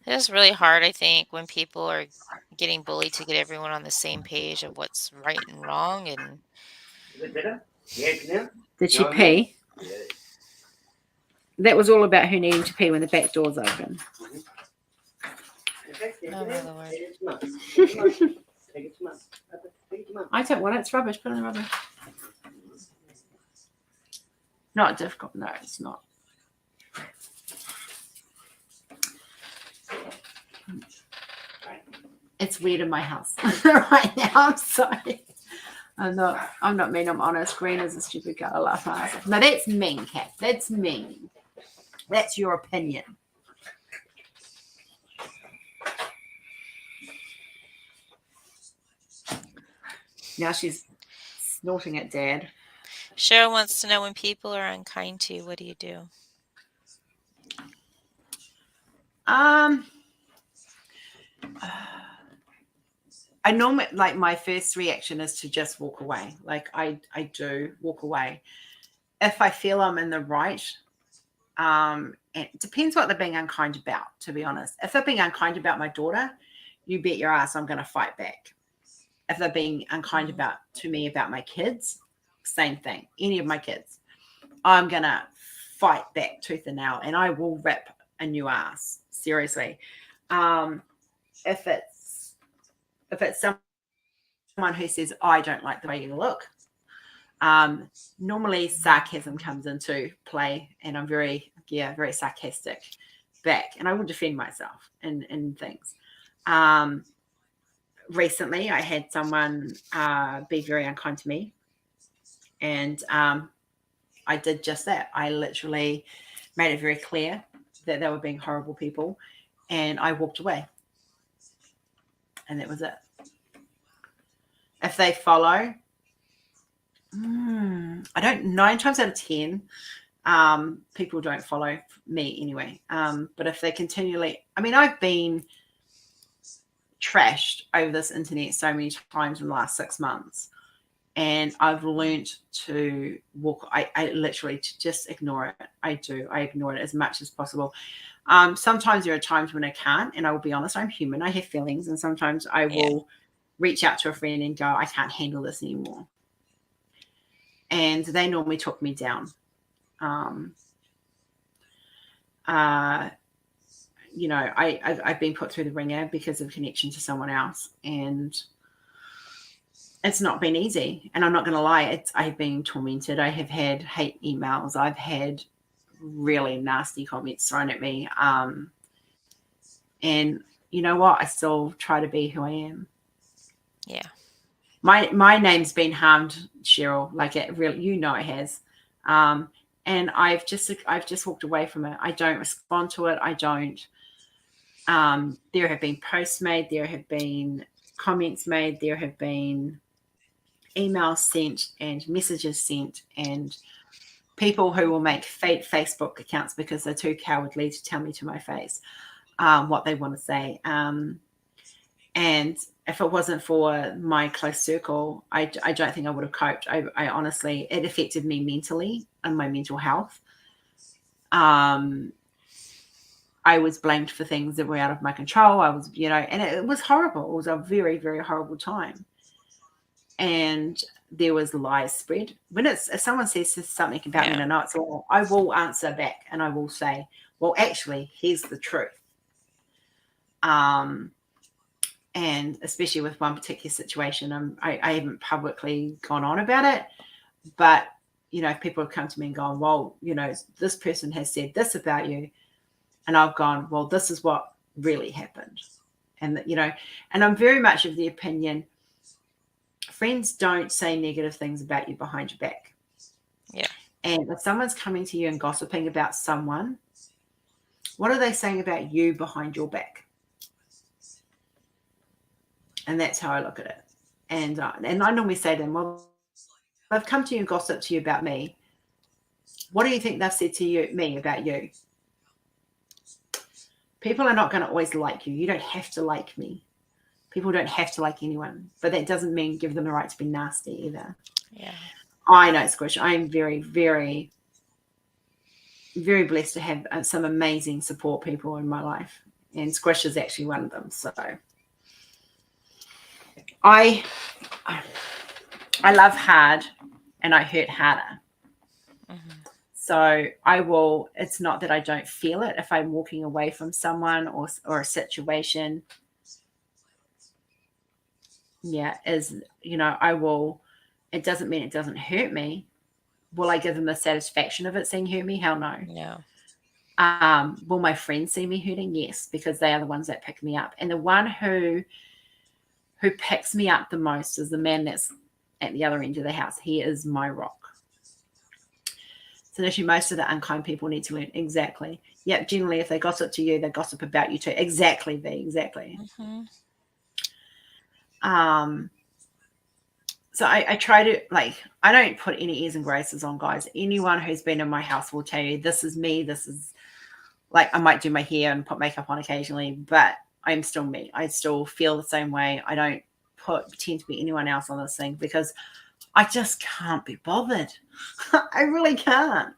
It is really hard, I think, when people are getting bullied to get everyone on the same page of what's right and wrong. And Is it better? Yeah, now? Did she No, I mean- pee? Yeah. That was all about her needing to pee when the back door's open. oh my lord. Take it to Mum. Take it to Mum. Take it to Mum. I don't want it. It's rubbish. Put it in the rubbish. Not difficult. No, it's not. It's weird in my house right now. I'm sorry. I'm not mean. I'm honest. Green is a stupid color. Laugh my ass off. No, that's mean, Kat. That's mean. That's your opinion. Now she's snorting at Dad. Cheryl wants to know, when people are unkind to you, what do you do? I normally, like, my first reaction is to just walk away. Like I do walk away. If I feel I'm in the right, it depends what they're being unkind about, to be honest. If they're being unkind about my daughter, you bet your ass I'm going to fight back. If they're being unkind to me about my kids, same thing. Any of my kids, I'm going to fight back tooth and nail, and I will rip a new ass. Seriously. If it's someone who says, I don't like the way you look, normally sarcasm comes into play, and I'm very sarcastic back, and I will defend myself in things. Recently I had someone be very unkind to me, and I did just that. I literally made it very clear that they were being horrible people, and I walked away, and that was it. If they follow, I don't, 9 times out of 10, people don't follow me anyway. But if they continually, I've been trashed over this internet so many times in the last 6 months, and I've learned to walk. I literally just ignore it. I ignore it as much as possible. Sometimes there are times when I can't, and I will be honest, I'm human. I have feelings, and sometimes I will reach out to a friend and go, I can't handle this anymore. And they normally talk me down. I've been put through the ringer because of connection to someone else, and it's not been easy. And I'm not going to lie, I've been tormented. I have had hate emails. I've had really nasty comments thrown at me. And you know what? I still try to be who I am. Yeah. My name's been harmed, Cheryl. Like, it really, it has. And I've just walked away from it. I don't respond to it. I don't. There have been posts made. There have been comments made. There have been emails sent and messages sent, and people who will make fake Facebook accounts because they're too cowardly to tell me to my face what they want to say. And if it wasn't for my close circle, I don't think I would have coped. I honestly, it affected me mentally and my mental health. I was blamed for things that were out of my control. I was, and it was horrible. It was a very, very horrible time. And there was lies spread. If someone says something about me and I know it's wrong, I will answer back and I will say, well, actually, here's the truth. And especially with one particular situation, I haven't publicly gone on about it, but, if people have come to me and gone, well, this person has said this about you, and I've gone, well, this is what really happened. And, and I'm very much of the opinion, friends don't say negative things about you behind your back. Yeah. And if someone's coming to you and gossiping about someone, what are they saying about you behind your back? And that's how I look at it. And I normally say to them, well, they've come to you and gossiped to you about me, what do you think they've said to me about you? People are not going to always like you. You don't have to like me. People don't have to like anyone, but that doesn't mean give them the right to be nasty either. Yeah. I know, Squish. I'm very, very, very blessed to have some amazing support people in my life, and Squish is actually one of them. So I love hard, and I hurt harder. Mm-hmm. So I will. It's not that I don't feel it if I'm walking away from someone or a situation. Yeah, I will. It doesn't mean it doesn't hurt me. Will I give them the satisfaction of it seeing hurt me? Hell no. No. Will my friends see me hurting? Yes, because they are the ones that pick me up. And the one who picks me up the most is the man that's at the other end of the house. He is my rock. So actually, most of the unkind people need to learn. Exactly. Yeah, generally, if they gossip to you, they gossip about you too. Exactly, V. Exactly. Mm-hmm. So I try to, I don't put any airs and graces on guys. Anyone who's been in my house will tell you, this is me. This is, I might do my hair and put makeup on occasionally, but I'm still me. I still feel the same way. I don't pretend to be anyone else on this thing because I just can't be bothered. I really can't.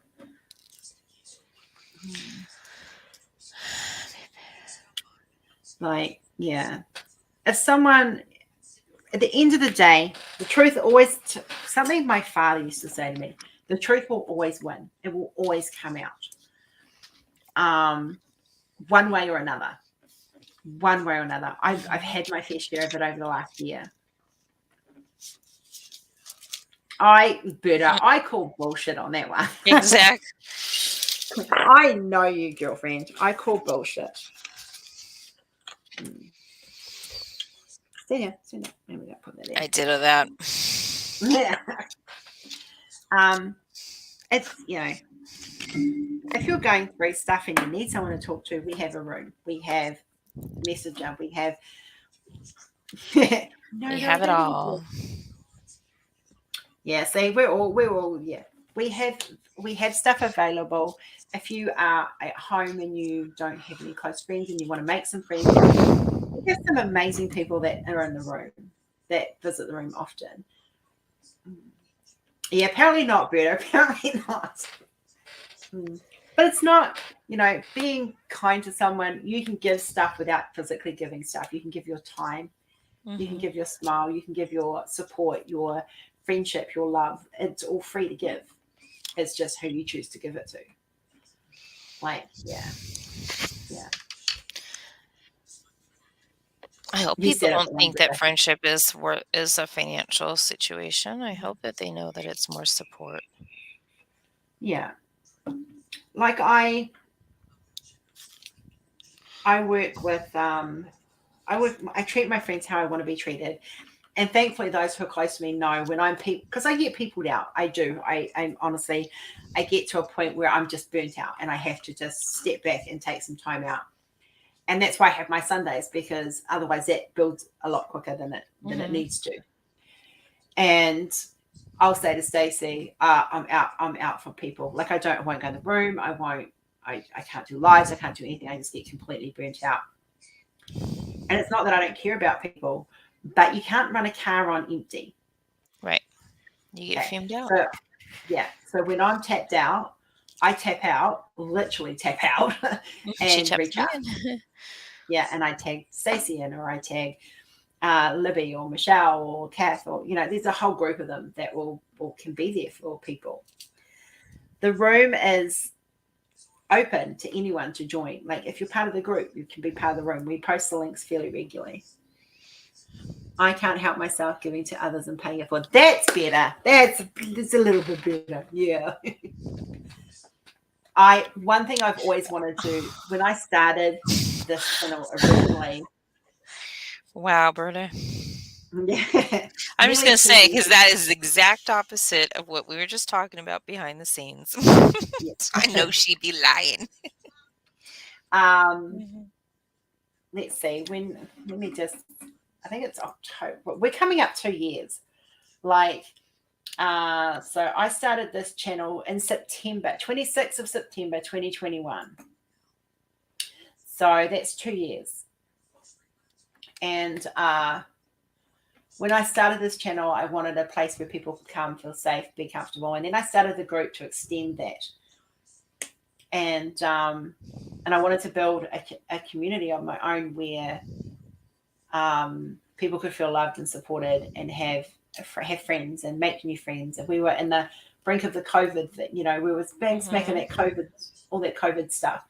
Yeah. If someone, at the end of the day, the truth always, something my father used to say to me, the truth will always win. It will always come out. One way or another. One way or another. I've had my fair share of it over the last year. I call bullshit on that one. Exactly. I know you, girlfriend. I call bullshit. See ya. Maybe we put that there. I did that. Yeah. It's, if you're going through stuff and you need someone to talk to, we have a room. We have Messenger. We have we have it all. Yeah, see, we're all yeah. We have stuff available. If you are at home and you don't have any close friends and you want to make some friends, we have some amazing people that are in the room, that visit the room often. Yeah, apparently not, Berta. Apparently not. But it's not, being kind to someone. You can give stuff without physically giving stuff. You can give your time. Mm-hmm. You can give your smile. You can give your support, your friendship, your love. It's all free to give. It's just who you choose to give it to. Yeah. I hope people don't think that friendship is a financial situation. I hope that they know that it's more support. Yeah. I work with I treat my friends how I want to be treated. And thankfully those who are close to me know when I'm because I get peopled out. I do. I'm honestly, I get to a point where I'm just burnt out and I have to just step back and take some time out. And that's why I have my Sundays, because otherwise that builds a lot quicker than it needs to. And I'll say to Stacey, I'm out for people. I won't go in the room. I can't do lives. I can't do anything. I just get completely burnt out. And it's not that I don't care about people, but you can't run a car on empty. Right. You get fumed out. So when I'm tapped out, I tap out, literally tap out, and reach out. Yeah, and I tag Stacey in, or I tag Libby or Michelle or Kath, or there's a whole group of them that can be there for people. The room is open to anyone to join. If you're part of the group, you can be part of the room. We post the links fairly regularly. I can't help myself giving to others and paying it forward. That's better. That's a little bit better. Yeah. One thing I've always wanted to, when I started this channel originally. Wow, Berta. Yeah. I'm just going to say, because that is the exact opposite of what we were just talking about behind the scenes. I know she'd be lying. Let's see. I think it's October. We're coming up 2 years. So I started this channel in September, 26th of September, 2021. So that's 2 years. And when I started this channel, I wanted a place where people could come, feel safe, be comfortable. And then I started the group to extend that. And I wanted to build a community of my own where people could feel loved and supported and have friends and make new friends. And we were in the brink of the COVID that, you know, we were bang smacking that COVID, all that COVID stuff,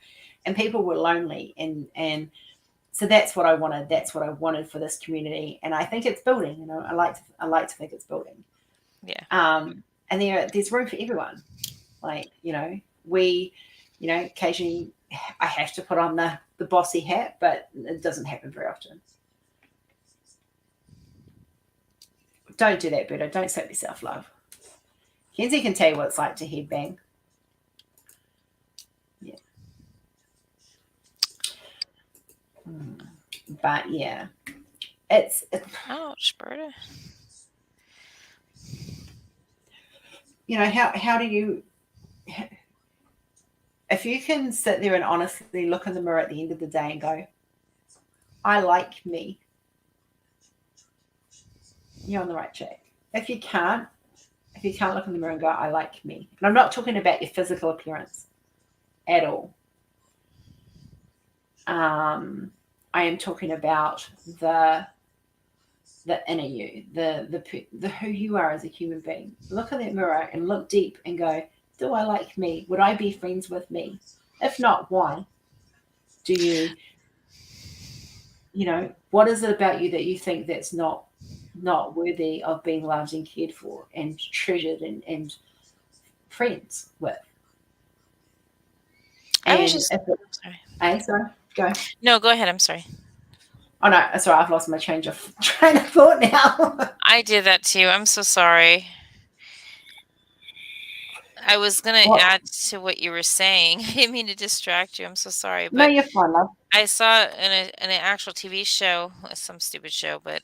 and people were lonely. And so that's what I wanted. That's what I wanted for this community. And I think it's building, you know, I like to think it's building. Yeah. And there's room for everyone. Like, you know, occasionally I have to put on the bossy hat, but it doesn't happen very often. Don't do that, Berto. Don't slap yourself, love. Kenzie can tell you what it's like to headbang. Yeah. But yeah, it's ouch, Berta. You know, how do you, if you can sit there and honestly look in the mirror at the end of the day and go, I like me, you're on the right track. If you can't look in the mirror and go, I like me. And I'm not talking about your physical appearance at all. I am talking about the inner you, the who you are as a human being. Look in that mirror and look deep and go, do I like me? Would I be friends with me? If not, why? Do you know, what is it about you that you think that's not worthy of being loved and cared for and treasured and friends with? I was just sorry. Sorry, go. No, go ahead. I'm sorry. Oh no, sorry, I've lost my train of thought now. I did that too. I'm so sorry. I was gonna add to what you were saying. I didn't mean to distract you. I'm so sorry. But no, you're fine, love. I saw in an actual TV show, some stupid show, but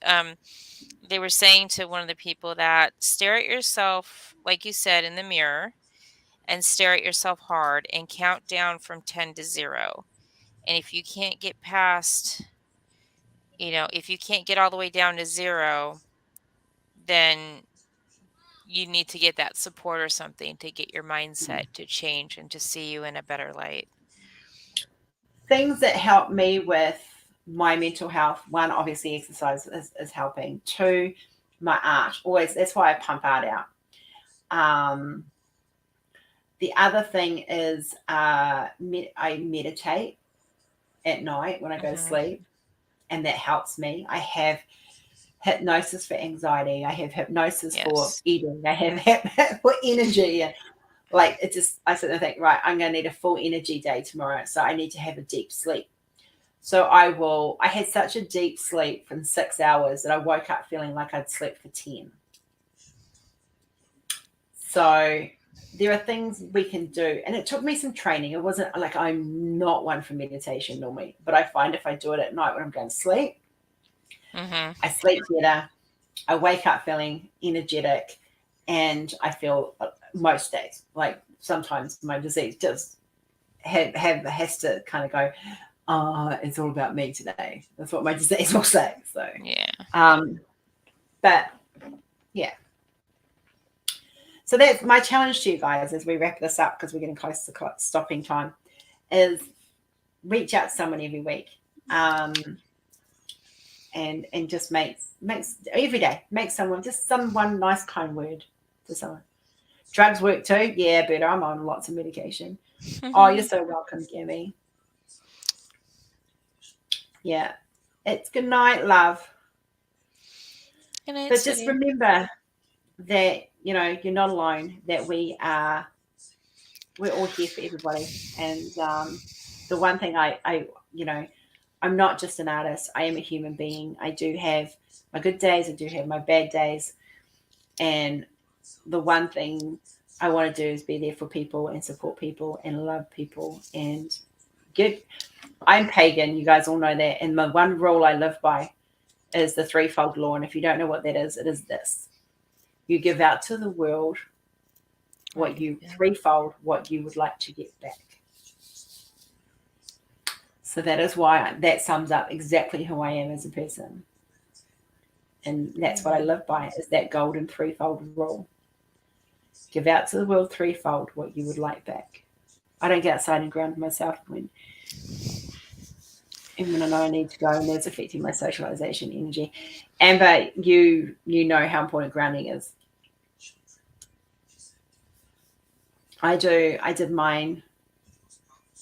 they were saying to one of the people that stare at yourself, like you said, in the mirror, and stare at yourself hard and count down from 10 to 0. And if you can't get past, you know, if you can't get all the way down to 0, then you need to get that support or something to get your mindset to change and to see you in a better light. Things that help me with my mental health: one, obviously exercise is helping. Two, my art. Always, that's why I pump art out. The other thing is I meditate at night when I go to sleep, and that helps me. I have hypnosis for anxiety. I have hypnosis for eating. I have for energy. And like, it just, I sit there and think, right, I'm going to need a full energy day tomorrow. So I need to have a deep sleep. So I had such a deep sleep from 6 hours that I woke up feeling like I'd slept for 10. So there are things we can do. And it took me some training. It wasn't like, I'm not one for meditation normally, but I find if I do it at night when I'm going to sleep, I sleep better. I wake up feeling energetic, and I feel most days, like sometimes my disease just has to kind of go, it's all about me today. That's what my disease will say. So but yeah. So that's my challenge to you guys as we wrap this up, because we're getting close to stopping time, is reach out to someone every week. And just makes every day, make someone nice, kind word to someone. Drugs work too. Yeah, but I'm on lots of medication. Oh, you're so welcome, Gammy. Yeah. It's good night, love. Good night, but just remember that, you know, you're not alone, that we're all here for everybody. And the one thing I you know, I'm not just an artist. I am a human being. I do have my good days. I do have my bad days. And the one thing I want to do is be there for people and support people and love people and give. I'm pagan. You guys all know that. And my one rule I live by is the threefold law. And if you don't know what that is, it is this: You give out to the world what you threefold what you would like to get back. So that is why that sums up exactly who I am as a person. And that's what I live by, is that golden threefold rule. Give out to the world threefold what you would like back. I don't get outside and ground myself when I know I need to go, and that's affecting my socialization energy. Amber, you know how important grounding is. I did mine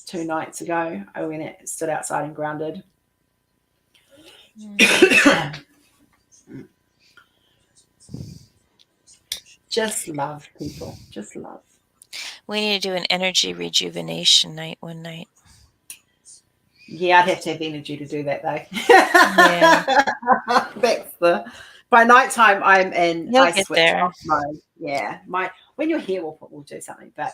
2 nights ago. I went and stood outside and grounded. Just love, people. Just love. We need to do an energy rejuvenation night one night. Yeah, I'd have to have energy to do that, though. Yeah. By nighttime, I'm in. You'll I get switch there. off mode. Yeah, when you're here, we'll do something. But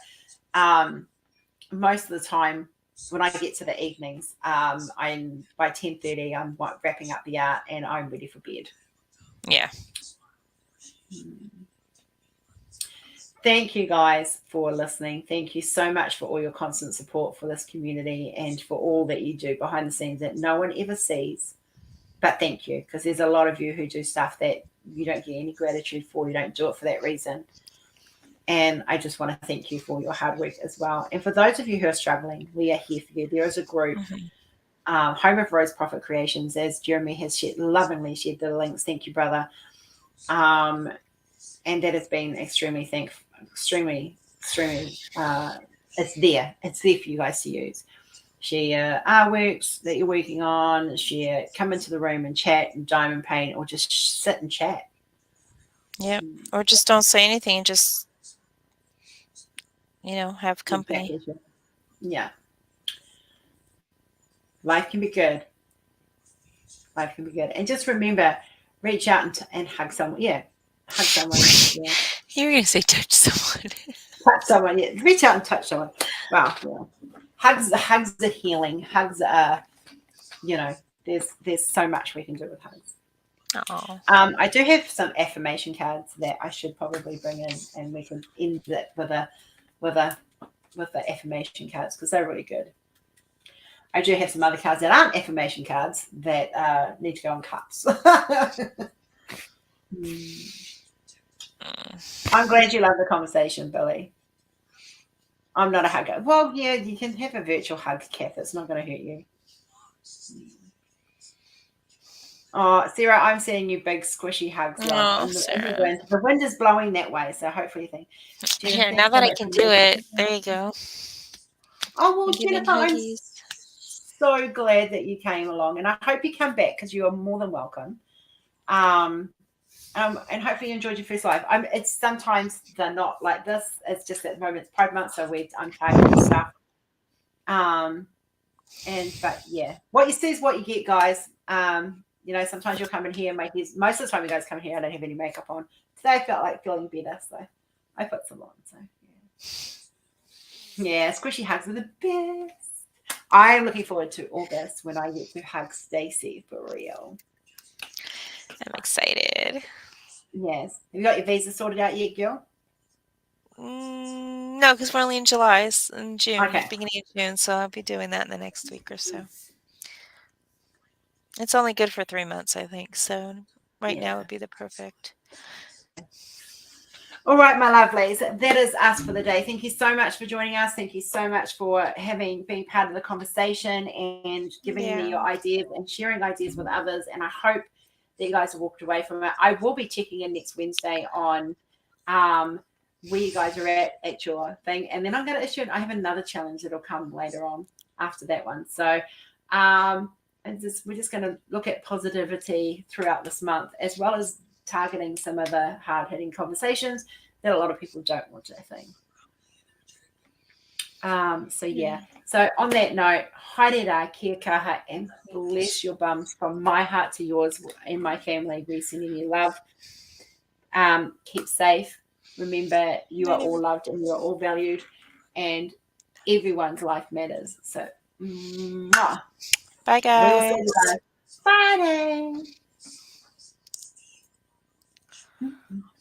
most of the time, when I get to the evenings, I'm by 10:30, I'm wrapping up the art, and I'm ready for bed. Yeah. Thank you guys for listening. Thank you so much for all your constant support for this community and for all that you do behind the scenes that no one ever sees. But thank you, because there's a lot of you who do stuff that you don't get any gratitude for. You don't do it for that reason. And I just want to thank you for your hard work as well. And for those of you who are struggling, we are here for you. There is a group, Home of Rose Proffitt Creations, as Jeremy has lovingly shared the links. Thank you, brother. And that has been extremely it's there for you guys to use. Share artworks that you're working on, share, come into the room and chat and diamond paint, or just sit and chat. Yeah, or just don't say anything, just have company. Exactly. Yeah, life can be good. And just remember, reach out and hug someone. Yeah, hug someone. Yeah. You're gonna say touch someone. Touch someone. Yeah, reach out and touch someone. Wow. Yeah. Hugs are healing. Hugs are, there's so much we can do with hugs. Oh. I do have some affirmation cards that I should probably bring in, and we can end it with the affirmation cards, because they're really good. I do have some other cards that aren't affirmation cards that need to go on cups. I'm glad you love the conversation, Billy. I'm not a hugger. Well, yeah, you can have a virtual hug, Kath. It's not going to hurt you. Oh, Sarah, I'm sending you big squishy hugs. Sarah. The wind is blowing that way, so hopefully you think. Here, now that I can do it, there you go. Oh, well, Jennifer, I'm so glad that you came along, and I hope you come back, because you are more than welcome. And hopefully you enjoyed your first live. It's sometimes they're not like this. It's just at the moment it's Pride Month, so I'm targeting stuff. But yeah, what you see is what you get, guys. Sometimes you'll come in here and most of the time you guys come here, I don't have any makeup on. Today I felt like feeling better, so I put some on. So yeah, squishy hugs are the best. I'm looking forward to August when I get to hug Stacey for real. I'm excited. Yes. Have you got your visa sorted out yet, girl? No, because we're only in July, in June, beginning of June, so I'll be doing that in the next week or so. It's only good for 3 months, I think, so now would be the perfect. All right, my lovelies, that is us for the day. Thank you so much for joining us. Thank you so much for being part of the conversation and giving me your ideas and sharing ideas with others. And I hope that you guys have walked away from it. I will be checking in next Wednesday on where you guys are at your thing. And then I'm going to issue I have another challenge that'll come later on after that one. So we're just going to look at positivity throughout this month, as well as targeting some of the hard-hitting conversations that a lot of people don't want to think. So on that note, haere kia kaha, and bless your bums from my heart to yours and my family. We're sending you love. Keep safe. Remember, you are all loved and you are all valued, and everyone's life matters. So, bye, guys. Bye.